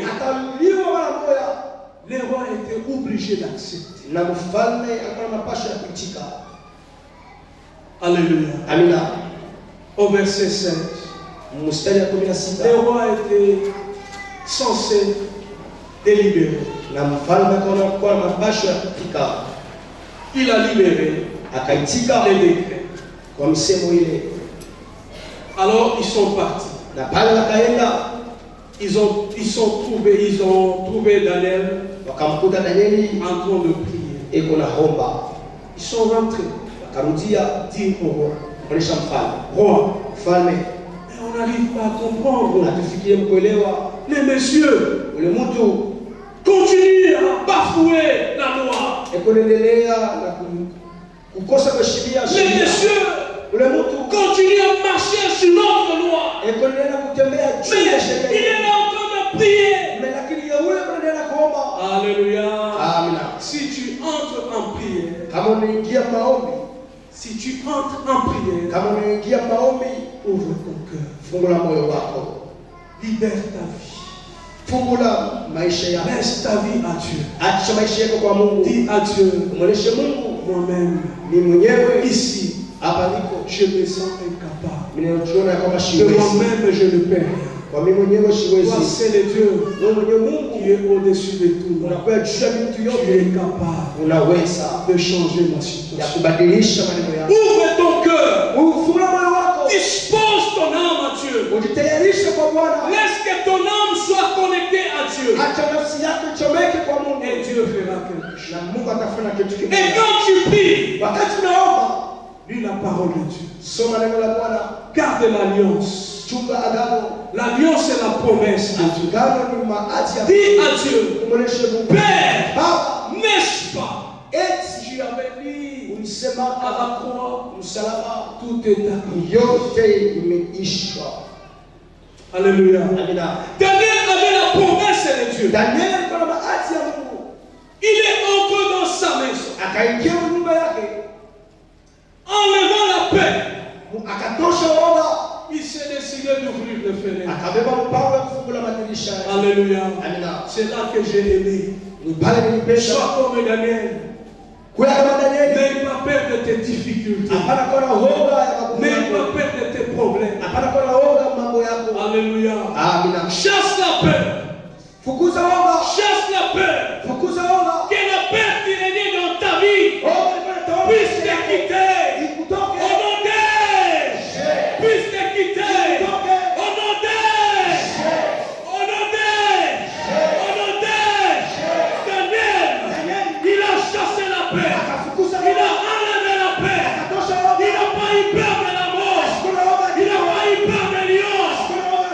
Les rois étaient obligés d'accepter. Alléluia. Amina. Au verset 7, les rois étaient censés délibérer. Il a libéré les décrets. Alors ils sont partis. Ils ont trouvé Daniel en train de prier. Ils sont rentrés. Dire au roi, roi, mais on n'arrive pas à comprendre. Les messieurs continuent à bafouer la loi. Les messieurs continuent à marcher sur notre loi. Mais il est là en train de prier. Alléluia. Si tu entres en prière, si tu entres en prière, ouvre ton cœur. Libère ta vie. Laisse ta vie à Dieu. Dis à Dieu, moi-même, ici, je me sens incapable. De moi-même, je ne peux rien. Toi, c'est le Dieu qui est au-dessus de tout. Tu es capable de changer ma situation. Ouvre ton cœur. Dispose ton âme à Dieu. Laisse que ton âme soit connectée à Dieu. Et Dieu fera quelque chose. Et quand tu pries, lis la parole de Dieu. Garde l'alliance. L'alliance est la promesse de Dieu. Dis à Dieu, Père, n'est-ce pas? Et tu avais dit à la croix, tout est accompli. Alléluia. Daniel avait la promesse de Dieu. Il est entré dans sa maison. En levant la paix, il s'est décidé d'ouvrir les fenêtres. Alléluia. C'est là que j'ai aimé. Sois comme Daniel. N'aie pas peur de tes difficultés. N'aie pas peur de tes problèmes. Alléluia. Chasse la peur. Chasse la peur. Que la peur qui régnait dans ta vie puisse te quitter.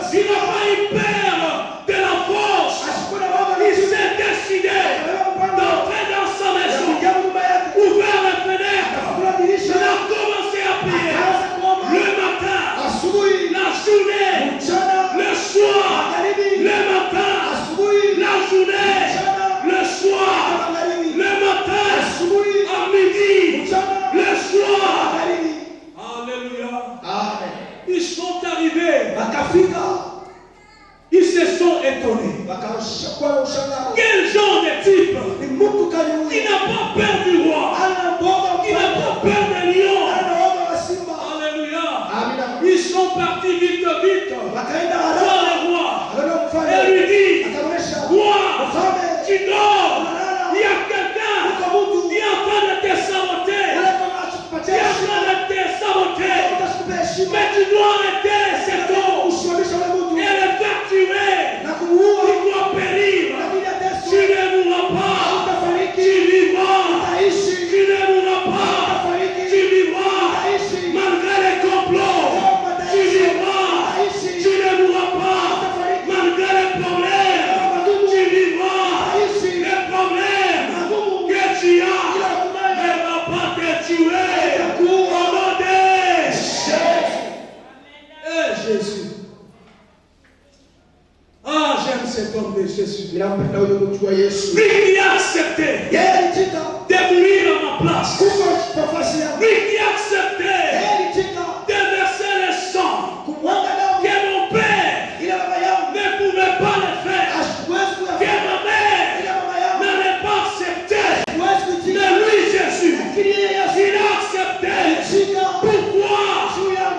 Il Il n'a pas eu peur de la force. Il s'est décidé d'entrer dans sa maison, ouvert la fenêtre. Il a commencé à prier le matin, la journée, le soir, le matin, la journée, le soir, le matin, à midi, le soir. Alléluia. Ils sont arrivés. Ils se sont étonnés. Quel genre de type? Il n'a pas peur du roi. Il n'a pas peur des lions. Alléluia. Ils sont partis vite voir le roi. Et lui dit, roi, tu dors. Il y a quelqu'un qui est en train de te saboter. Qui est en train de te saboter. Mais tu dois arrêter cet homme. Et le faire tuer. Tu dois périr. Tu ne mourras pas. Tu vivras. Tu ne mourras pas. Tu vivras. Malgré les complots. Tu vivras. Tu ne mourras pas. Malgré les problèmes. Tu vivras. Les problèmes que tu as ne va pas te tuer. Au nom de Jésus. Ah, j'aime cet homme de Jésus. Lui qui a accepté de mourir à ma place. Lui qui a accepté de verser le sang que mon père ne pouvait pas le faire. Que ma mère n'avait pas accepté. Mais lui, Jésus, il a accepté. Pourquoi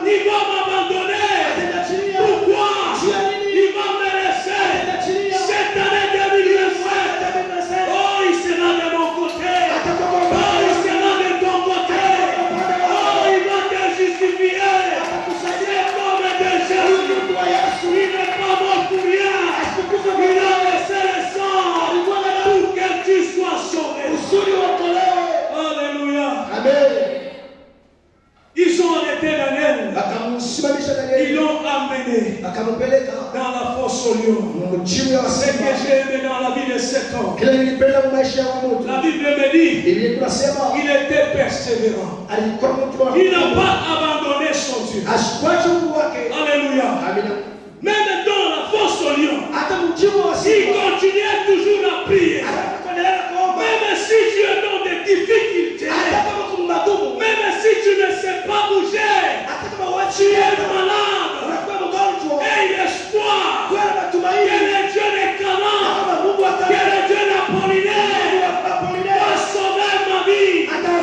il va m'abandonner? Pourquoi il va me laisser? Cette année 2027, oh, il sera de mon côté. Oh, il sera de ton côté. Oh, il va te justifier. Cet homme de Jésus, il n'est pas mort pour rien. Il a laissé le sang pour que tu sois sauvé. Alléluia. Amen. Ils ont arrêté Daniel. Ils l'ont amené dans la fosse au lion. Ce que j'ai aimé dans la vie de cet homme, la Bible me dit il était persévérant. Il n'a pas abandonné son Dieu. Alléluia. Même dans la fosse au lion, il continuait toujours à prier. Même si tu es dans des difficultés, même si tu ne sais pas bouger, tu es malade, et l'espoir que le Dieu de Canaan, que le Dieu d'Apollinaire va sauver ma vie, que le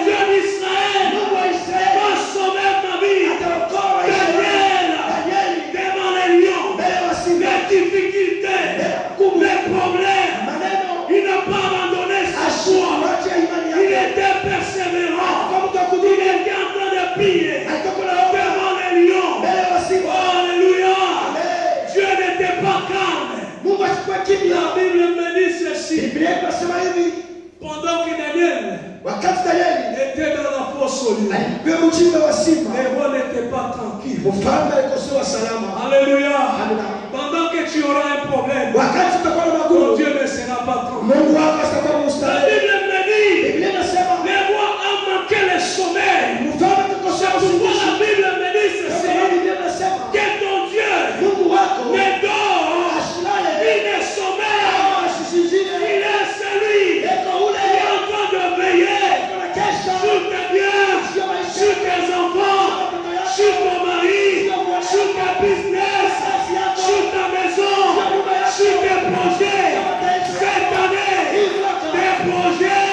Dieu d'Israël va sauver ma vie. Daniel, devant les lions, les difficultés, les problèmes, il n'a pas abandonné sa foi. Il était persévérant. Il était en train de prier devant les lions. Alléluia. Dieu n'était pas calme. La Bible me dit ceci. Pendant que Daniel était dans la fosse au lion, les rois n'étaient pas tranquilles. Alléluia. Pendant que tu auras un problème, ton Dieu ne sera pas tranquille. La Bible me dit, les rois ont manqué le sommeil. C'est pourquoi la Bible me dit ceci, que ton Dieu ne dort, il ne sommeille, il est celui qui est en train de veiller sur tes biens, sur tes enfants, sur ton mari, sur tes business, sur ta maison, sur tes projets. Cette année, tes projets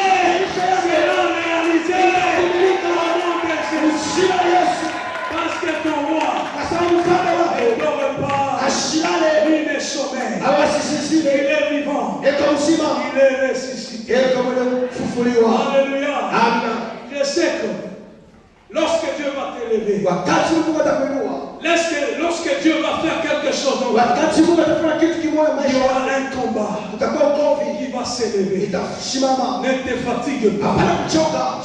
seront réalisés au nom de Jésus. Parce que ton roi ne dort pas, il ne sommeille, il est vivant, il est ressuscité. Alléluia. Je sais que lorsque Dieu va t'élever, lorsque Dieu va faire quelque chose dans ta vie, il y aura un combat qui va s'élever. Ne te fatigue pas.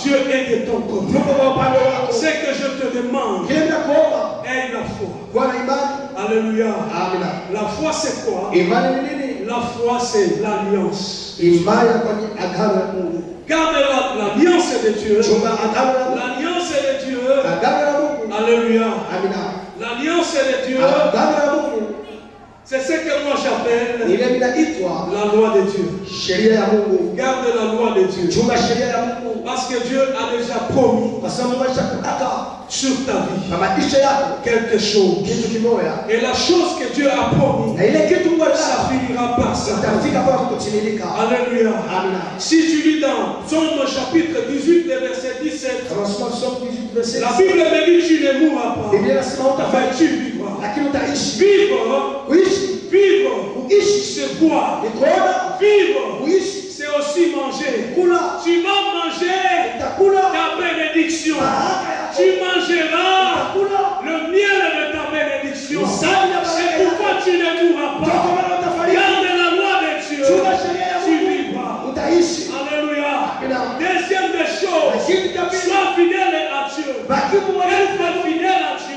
Dieu est de ton côté. Ce que je te demande, aie la foi. Alléluia. Alléluia. Amen. La foi c'est quoi? Imani ni nini? La foi c'est l'alliance. Imani kwani agano la Mungu. Garde l'alliance de Dieu. Chunga agano la Mungu. L'alliance de Dieu. Agano la Mungu. Alléluia. Amen. L'alliance de Dieu. Agano la Mungu. C'est ce que moi j'appelle Ile inaitwa la loi de Dieu. sheria ya Mungu. Garde la loi de Dieu. Chunga sheria ya Mungu. Parce que Dieu a déjà promis Kwa sababu Mungu alishakuaka sur ta vie kwa maisha yako quelque chose. kitu kimoja. Et la chose que Dieu a promis, Na ile kitu Mungu ça finira par ça. itafika kwa kutimilika. Alléluia. Amen. Si tu lis dans Psaume chapitre 18, le verset 17, Kama soma Psalm 18 verset la Bible me dit tu ne mourras pas, Biblia inasema mais tu vivras. lakini utaishi. Vivre, Kuishi, vivre, kuishi, c'est boire. ni kuona, Vivre, kuishi, c'est aussi manger. kula, Tu vas manger utakula, ta bénédiction. baraka Tu yako, mangeras utakula, le miel de ta bénédiction. Usali ya C'est baraka pourquoi tu ne mourras kwa pas. maana utafariki. Garde la loi de Dieu. Chunga sheria ya Tu Mungu, vivras. utaishi. Alléluia. Amen. Deuxième des choses, Lakini kabisa, sois fidèle à Dieu. baki mwaminifu, Être fidèle à Dieu,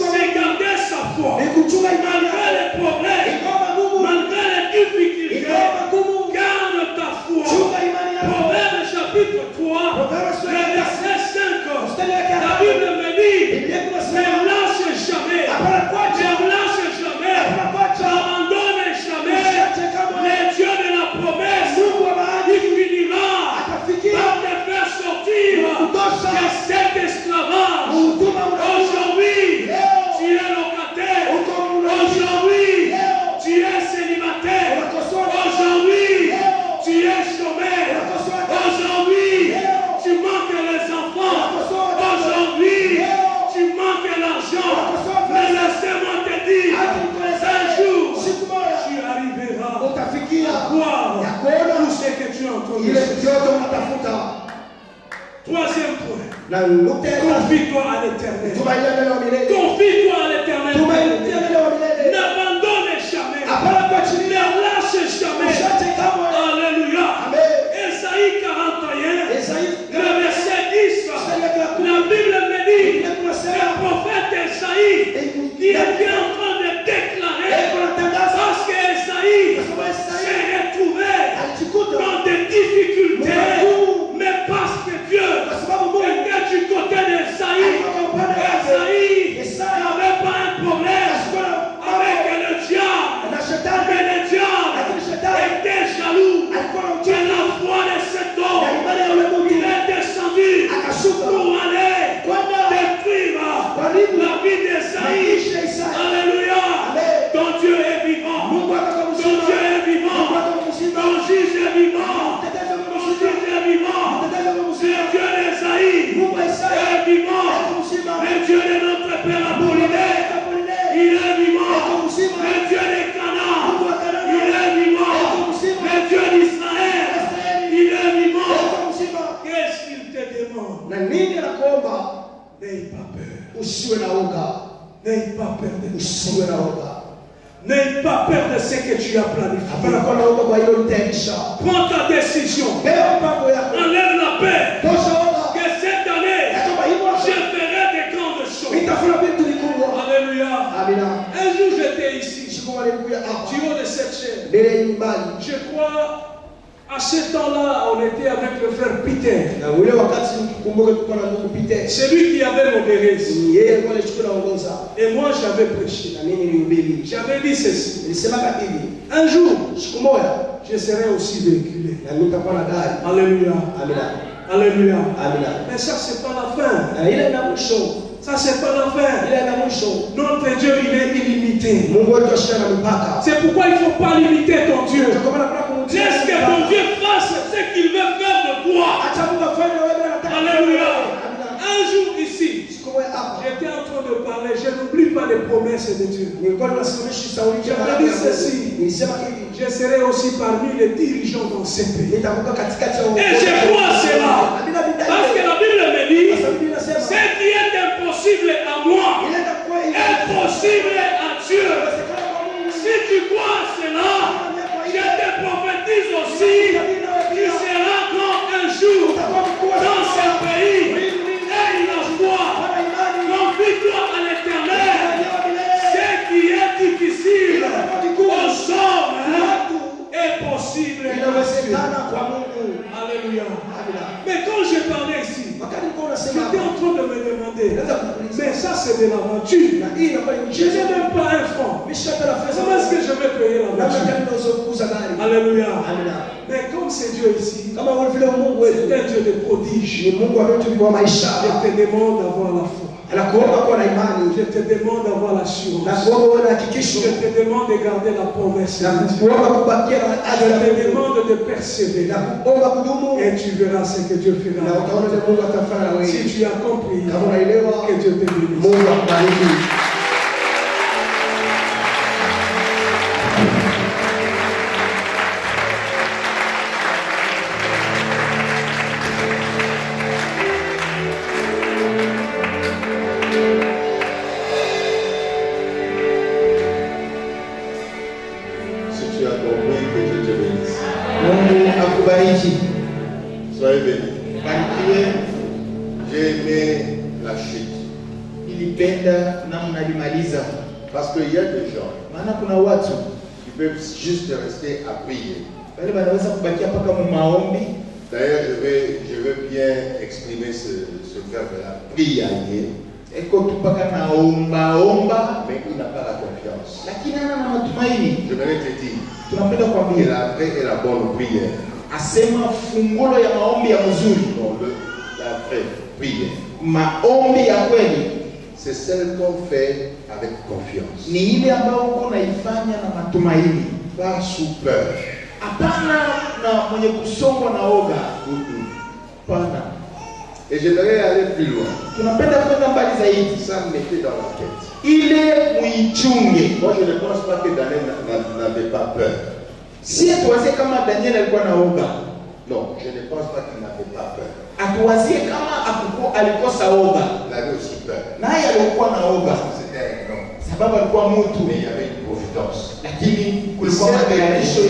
c'est garder sa foi. ni kuchunga imani Malgré yako. les problèmes, Ikawa magumu, malgré les difficultés, ikawa magumu, garde ta foi. chunga imani yako. Proverbe chapitre 3, Proverbe le verset 5. Mstari wake La hapa. Bible me dit, Biblia ne inasema, lâche jamais. hapana kuacha, Ne lâche jamais. hapana kuacha, N'abandonne jamais. usiache kamwe. Le Dieu de la promesse, Mungu wa mahali il finira atafikia par te faire sortir kutosha de cet esclavage. kuhuduma unaoishi. Aujourd'hui, Leo, tu es locataire. uko unaishi. Aujourd'hui, Leo, tu es célibataire. unakosoa. Aujourd'hui, Leo, tu es chômeur. unakosoa. Aujourd'hui, Leo, tu manques les enfants. unakosoa. Aujourd'hui, Leo, tu manques l'argent. unakosoa. Mais laissez-moi te dire, Acha nikueleze. un jour, Siku moja tu arriveras utafikia à voir ya kuona tout ce que tu es en train de ile faire. yote unatafuta. Troisième point, Na nukta ya tatu, confie-toi à l'éternel. tumainia neno la milele. Confie-toi à l'éternel. Tumainia neno la milele. N'abandonne jamais. Hapana kuachilia. Ne lâche jamais. Usiache kamwe. Alléluia. Amen. Esaïe 41, Esaïe, le verset 10. La Bible me dit, le prophète Esaïe, qui était en train de déclarer, parce que Esaïe s'est retrouvé dans des difficultés, mais parce que Dieu était du côté d'Esaïe. Esaïe n'avait pas un problème avec le diable, mais le diable était jaloux de la foi de cet homme. Il est descendu pour aller détruire la vie d'Esaïe. Alléluia. Ton Dieu est vivant. Ton Dieu est vivant. Ton juge est vivant. Ton juge est vivant. Le Dieu d'Esaïe est vivant. Le Dieu de notre Père Apollinaire, il est vivant. Le Dieu de Canaan, il est vivant. Le Dieu d'Israël, il est vivant. Qu'est-ce qu'il te demande? na nini anakuomba? N'aie pas peur. Usiwe na woga, N'aie pas peur de usiwe na woga. N'aie pas peur de ce que tu as planifié. Hapana kuwa na woga kwa hilo litaisha. Prends ta décision. Leo mpango yako. Enlève la peur. Tosha woga. Que cette année, Ya kwamba hii mwaka je ferai des grandes choses. nitafanya vitu vikubwa. Alléluia. Amina. Un jour, j'étais ici, Siku walikuja hapa. du haut de cette chaîne. Mbele ya nyumbani. Je crois, à ce temps-là, on était avec le frère Peter. Na ule wakati nikikumbuka tulikuwa na ndugu Peter. Celui qui avait modéré. Yeye alikuwa anachukua naongoza. Et moi, j'avais prêché. Na mimi nilihubiri. J'avais dit ceci. Nilisema hivi. Un jour, Siku moja je serai aussi véhiculé. na nitakuwa na gari. Alléluia. Amina. Alléluia. Amina. Mais ça, c'est pas la fin. Na ile na mwisho. Ça, c'est pas la fin. Ile na mwisho. Notre Dieu, il est illimité. Mungu wetu ashina na mipaka. C'est pourquoi il ne faut pas limiter ton Dieu. Kwa maana kuna kumtia. Laisse que ton Dieu fasse ce qu'il veut faire de toi. Acha Mungu afanye wewe anataka. Alléluia. Amina. Un jour ici, Siku moja hapa. j'étais en train de parler. Je n'oublie pas les promesses de Dieu. Nilikuwa nasimamisha sauti ya J'avais dit ceci. Nilisema hivi. Je serai aussi parmi les dirigeants dans ce pays. Nitakuwa katikati ya Et je crois cela. Amina bidai. Parce que la Bible me dit, Kwa sababu Biblia inasema ce qui est impossible à moi inaenda kuwa est possible à Dieu. Si tu crois à cela, je te prophétise aussi, tu seras grand un jour dans ce pays. Aie la foi, confie-toi à l'Éternel. Ce qui est c'est de l'aventure. Je n'ai même pas un franc. Comment est-ce que je vais payer l'aventure? Alléluia. Mais comme c'est Dieu ici, c'est un Dieu de prodige. Je te demande d'avoir la foi. Je te demande d'avoir l'assurance. Je te demande de garder la promesse. Je te demande de persévérer. Et tu verras ce que Dieu fera. Si tu as compris, que Dieu te bénisse. Soyez bénis. J'ai aimé la chute. Parce qu'il y a des gens qui peuvent juste rester à prier. D'ailleurs, je veux bien exprimer ce verbe-là. Prier. Mais il n'a pas la confiance. J'aimerais te dire que la vraie et la bonne prière. Asema fungulo ya maombi ya mzuri. Non, la vraie prière. Maombi ya kweli. C'est celle qu'on fait avec confiance. Ni ile ambayo uko naifanya na matumaini. Pas sous peur. Hapana na mwenye kusongwa na oga. Hapana. Et j'aimerais aller plus loin. Tunapenda kwenda mbali zaidi. Ça me mettait dans la tête. Ile muichunge. Moi je ne pense pas que Daniel n'avait pas peur. Si atuwazie kama Daniel alikuwa na oga. Non, je ne pense pas qu'il n'avait pas peur. Atuwazie kama alikosa oga. Il avait aussi peur. Naye alikuwa na oga. C'était un homme. Sababu alikuwa mtu. Mais il y avait une providence. Lakini kulikuwa matayarisho.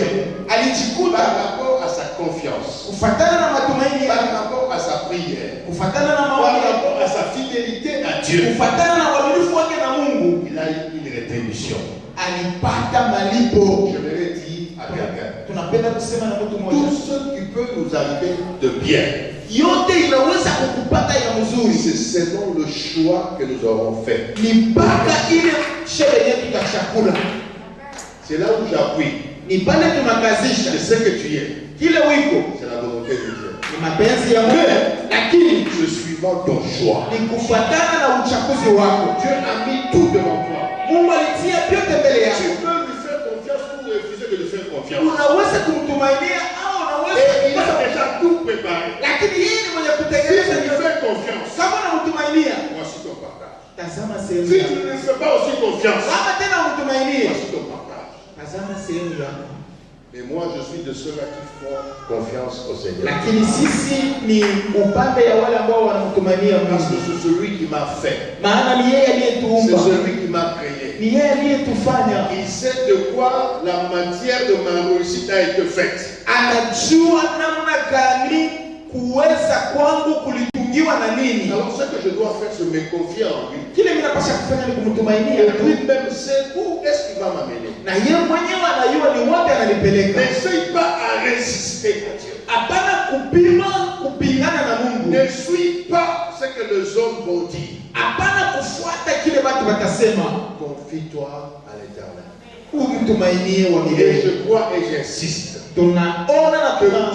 Alijikuta par rapport à sa confiance. Kufatana na matumaini par rapport à sa prière. Kufatana na par rapport à sa fidélité à Dieu. Kufatana na uaminifu wake na Mungu. Il a eu une rétribution. Alipata malipo. Je vais dire à quelqu'un. Tunapenda kusema na mtu mmoja. Tout ce qui peut nous arriver de bien. Yote inaweza kukupata ya mzuri. C'est selon le choix que nous aurons fait. Ni mpaka ile sherehe yetu ya chakula. C'est là où j'appuie. Ni pale tunakazisha. Je sais que tu es. Kile wiko. C'est la volonté de Dieu. Ni mapenzi ya Mungu. Lakini je suivant ton choix. Ni kufuatana na uchaguzi wako. Dieu a mis tout devant toi. Mungu alitia vyote mbele yako. Tu peux lui faire confiance ou refuser de lui faire confiance. Unaweza kumtumainia au unaweza. Et il a déjà tout préparé. Lakini yeye ni mwenye kutengeneza. Si tu lui fais confiance. Kama unamtumainia. Voici ton partage. Tazama sehemu. Si tu ne lui fais pas aussi confiance. Kama tena unamtumainia. Voici ton partage. Tazama sehemu yako. Et moi je suis de ceux-là qui font confiance au Seigneur. Lakini sisi ni upande ya wale ambao wanamtumainia Mungu. Parce que c'est celui qui m'a fait. Maana ni yeye aliyetuumba. C'est celui qui m'a créé. Ni yeye aliyetufanya. Il sait de quoi la matière de ma réussite a été faite. Anajua namna gani kuweza kwangu kulitungiwa na nini. Alors ce que je dois faire, c'est me confier en lui. Kile mimi napaswa kufanya ni kumtumainia. Et lui-même sait où est-ce qu'il va m'amener. Na yeye mwenyewe anajua ni wapi ananipeleka. N'essaye pas à résister à Dieu. Hapana kupingana na Mungu. Ne suis pas ce que les hommes vont dire. Hapana kufuata kile watu watasema. Confie-toi à l'Éternel. Umtumainie wa milele. Et je crois et j'insiste. Tunaona na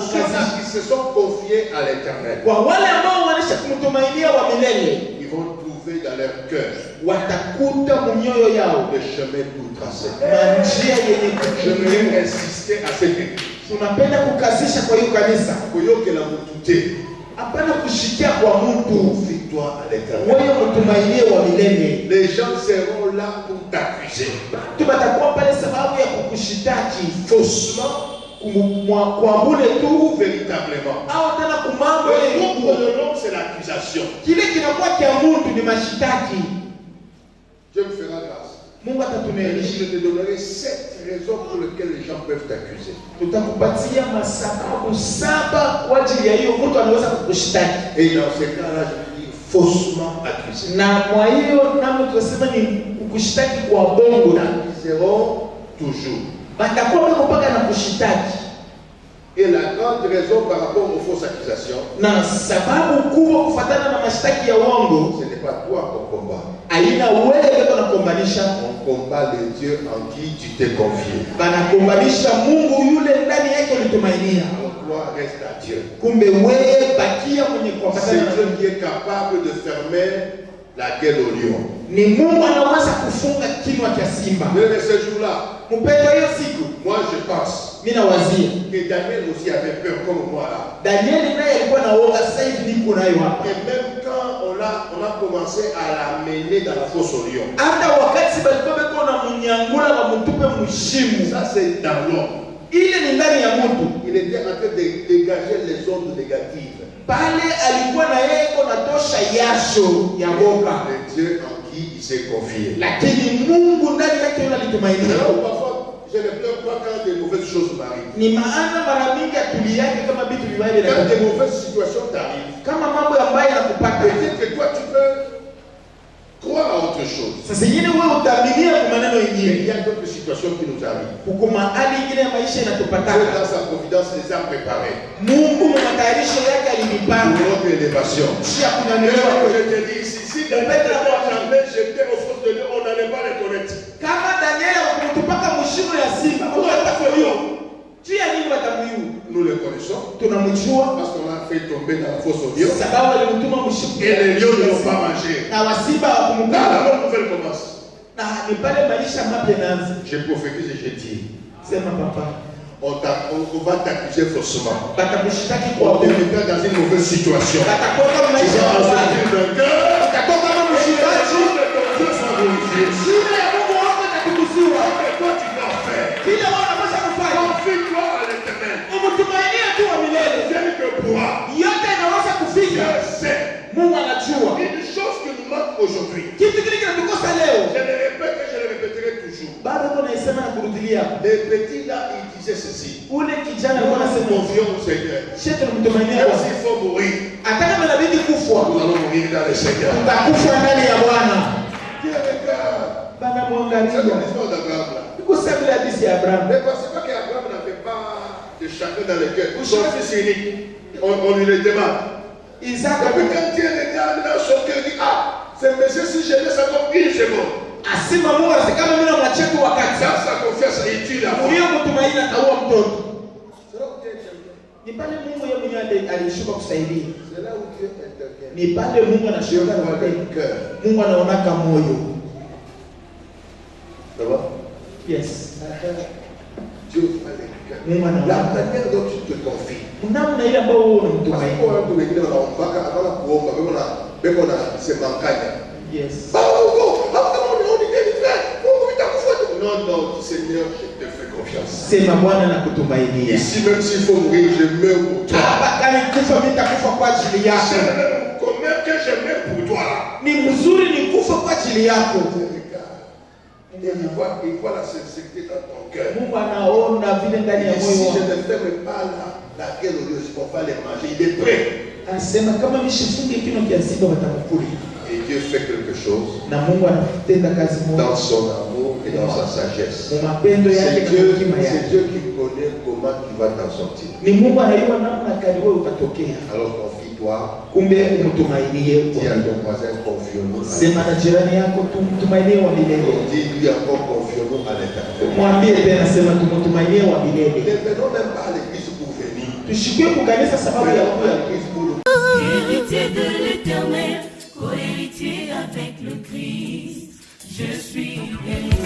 ceux qui se sont confiés à l'Éternel. Kwa wale ambao wanaisha kumtumainia wa milele. Ils vont trouver dans leur cœur. Watakuta mnyoyo yao. Le chemin tout tracé. Njia yenye je veux insister à cette église. Tunapenda kukazisha kwa hiyo kanisa. Kuyoke la mutute. Hapana kushikia kwa mtu. Confie-toi à l'Éternel. Wewe mtumainie wa milele. Les gens seront là pour t'accuser. Tubatakuwa pale sababu ya kukushitaki faussement kwa bure tu véritablement. Au tena kumambo le nombre de l'homme c'est l'accusation. Kile kinakuwa kia mtu ni mashitaki. Dieu me fera grâce. Mungu atatunelisha. Je te donnerai 7 raisons pour lesquelles les gens peuvent t'accuser. Tutakupatia masababu 7 kwa ajili ya hiyo mtu anaweza kukushitaki. Et dans ces cas-là, je veux dire faussement accusé. Na kwa hiyo namo tunasema ni kukushitaki kwa bongo na accuseront toujours. Batakuwa mpaka na kushitaki. Et la grande raison par rapport aux fausses accusations, na sababu kubwa kufuatana na mashtaki ya uongo, ce n'est pas toi ton combat. aina wewe beko nakombanisha. On combat le Dieu en qui tu t'es confié. Banakombanisha Mungu yule ndani yake ulitumainia. Alors gloire reste à Dieu. Kumbe wewe bakia mwenye C'est kuambatana na Dieu qui est capable de fermer la gueule au lion. ni Mungu anaweza kufunga kinywa cha simba. Mais ce jour-là, Mpendo, hiyo siku moi je pense mimi nawazia que Daniel aussi avait peur comme moi là. Danieli naye alikuwa na woga, sasa hivi niko nayo hapa. Et même quand on a commencé à l'amener dans la fosse au lion. Hata wakati balikuwa beko na munyangula wa mtupe mshimu. Ça c'est dans l'homme. Ile ni ndani ya mtu. Il était en train de dégager les ondes négatives. Pale alikuwa na yeye iko natosha yasho ya boka. Le Dieu en qui il s'est confié. Lakini Mungu ndani yake yule alitumainia. Parfois, je ne pleure pas quand de mauvaises choses m'arrivent. Ni maana mara mingi atuliake kama vitu vibaya vile. Quand de mauvaises situations t'arrivent, Kama mambo ambayo yanakupata, peut-être que toi tu peux croire à autre chose. sasa nyingine wewe utaaminia kwa maneno Il mengine. y a d'autres situations qui nous arrivent. Huko mahali ingine ya maisha Dieu inatupata. dans sa providence les a préparés Mungu kwa matayarisho yake pour alinipanga. notre élévation. Kisha Et kunyanyuliwa je kwetu. te dis ici, si Daniel n'avait jamais jeté aux forces de Dieu, on n'allait pas les connaître. Kama Danieli akumtupaka mshimo ya simba, Mungu atakuyo. Juu ya nini watamuyu? Nous le connaissons Tunamjua parce qu'on l'a fait tomber dans la fosse au lion. sababu alimtuma mshimo. Et les lions ne l'ont pas mangé. Na wasimba Là, hawakumkula. la bonne nouvelle commence. Na ni pale maisha mapya yanaanza. J'ai prophétisé et j'ai dit, Sema papa, on va t'accuser faussement. batakushitaki On kwa te Mungu. mettra dans une mauvaise situation. Batakuweka Tu maisha vas en mabaya. sortir vainqueur. Utatoka kama Et mshindaji. les jours de ton Dieu sont glorifiés. Jina ya Mungu wako itatukuziwa. Et toi, tu dois faire. Kile wewe unapaswa kufanya, Confie-toi à l'éternel. umtumainie tu wa milele. Dieu te pourra. Yote inaweza kufika. Dieu sait. Mungu anajua. Une chose qui nous manque aujourd'hui. Kitu kile kinatukosa leo. Je le répète et je le répéterai toujours. Bado kuna isema na kurudilia. Les petits là, ils disaient ceci. Ule kijana Nous alikuwa nous anasema, confions au Seigneur. "Shetu mtumainie Même Bwana. s'il faut mourir, Hata kama inabidi kufwa, nous allons mourir dans le Seigneur. tutakufa ndani ya Bwana." Dieu regarde. Bana C'est mwangalia. l'histoire d'Abraham là. Iko sababu ya hadithi ya Abraham. Ne pensez pas qu'Abraham n'avait pas de chacun dans le cœur. Son fils unique, on lui le demande. Isaac Et puis quand Dieu regarde dans son cœur, il dit, ah, ce monsieur, si je laisse encore une seconde, asema Mungu asikama mimi na mwachetu wakati. dans sa confiance, il tue la femme. Huyo mtumaini ataua mtoto. C'est là où Dieu intervient. Ni pale Mungu yeye mwenyewe alishuka kusaidia. C'est là où Dieu intervient. Ni pale Mungu Dieu anashuka na voit le cœur. Mungu anaonaka moyo. Ça va? Yes. Dieu voit le cœur. Mungu La anaonaka. manière dont tu te confies. Namna ile ambayo wewe Parce unamtumaini. que watu wengine wanaombaka hapana kuomba, beko na semanganya. Yes. Non, non, Seigneur, je te fais confiance. Sema Bwana na kutumainia. Ici, même s'il faut mourir, je meurs pour toi. Hapa kama kufa mimi nitakufa kwa ajili C'est yako. combien que je meurs pour toi là. Ni mzuri ni kufa kwa ajili yako. Il voit la sincérité dans ton cœur. Mungu anaona vile ndani ya Et moyo si je wako. ne ferme pas la gueule au lieu, on va les manger. Il est prêt. Anasema kama mishifunge kino kia simba watakukula. Et Dieu fait quelque chose Na Mungu anatenda kazi moja. dans son amour et dans sa sagesse. Mu mapendo yake C'est na Dieu, hekima c'est yake. Dieu qui connaît comment tu vas t'en sortir. Ni Mungu anajua namna gani wewe utatokea. Alors confie-toi, Kumbe umtumainie. dis à ton voisin, confions-nous. Sema na jirani yako tumtumainie wa milele. Dis-lui encore, confions-nous à l'éternel. Mwambie tena, sema tumtumainie wa milele. Ne venons même pas à l'église pour venir. Tushikwe kukanisa sababu ya Venons à kuya. l'église pour nous. Héritier de l'éternel, co-héritier avec le Christ. Je suis héritier.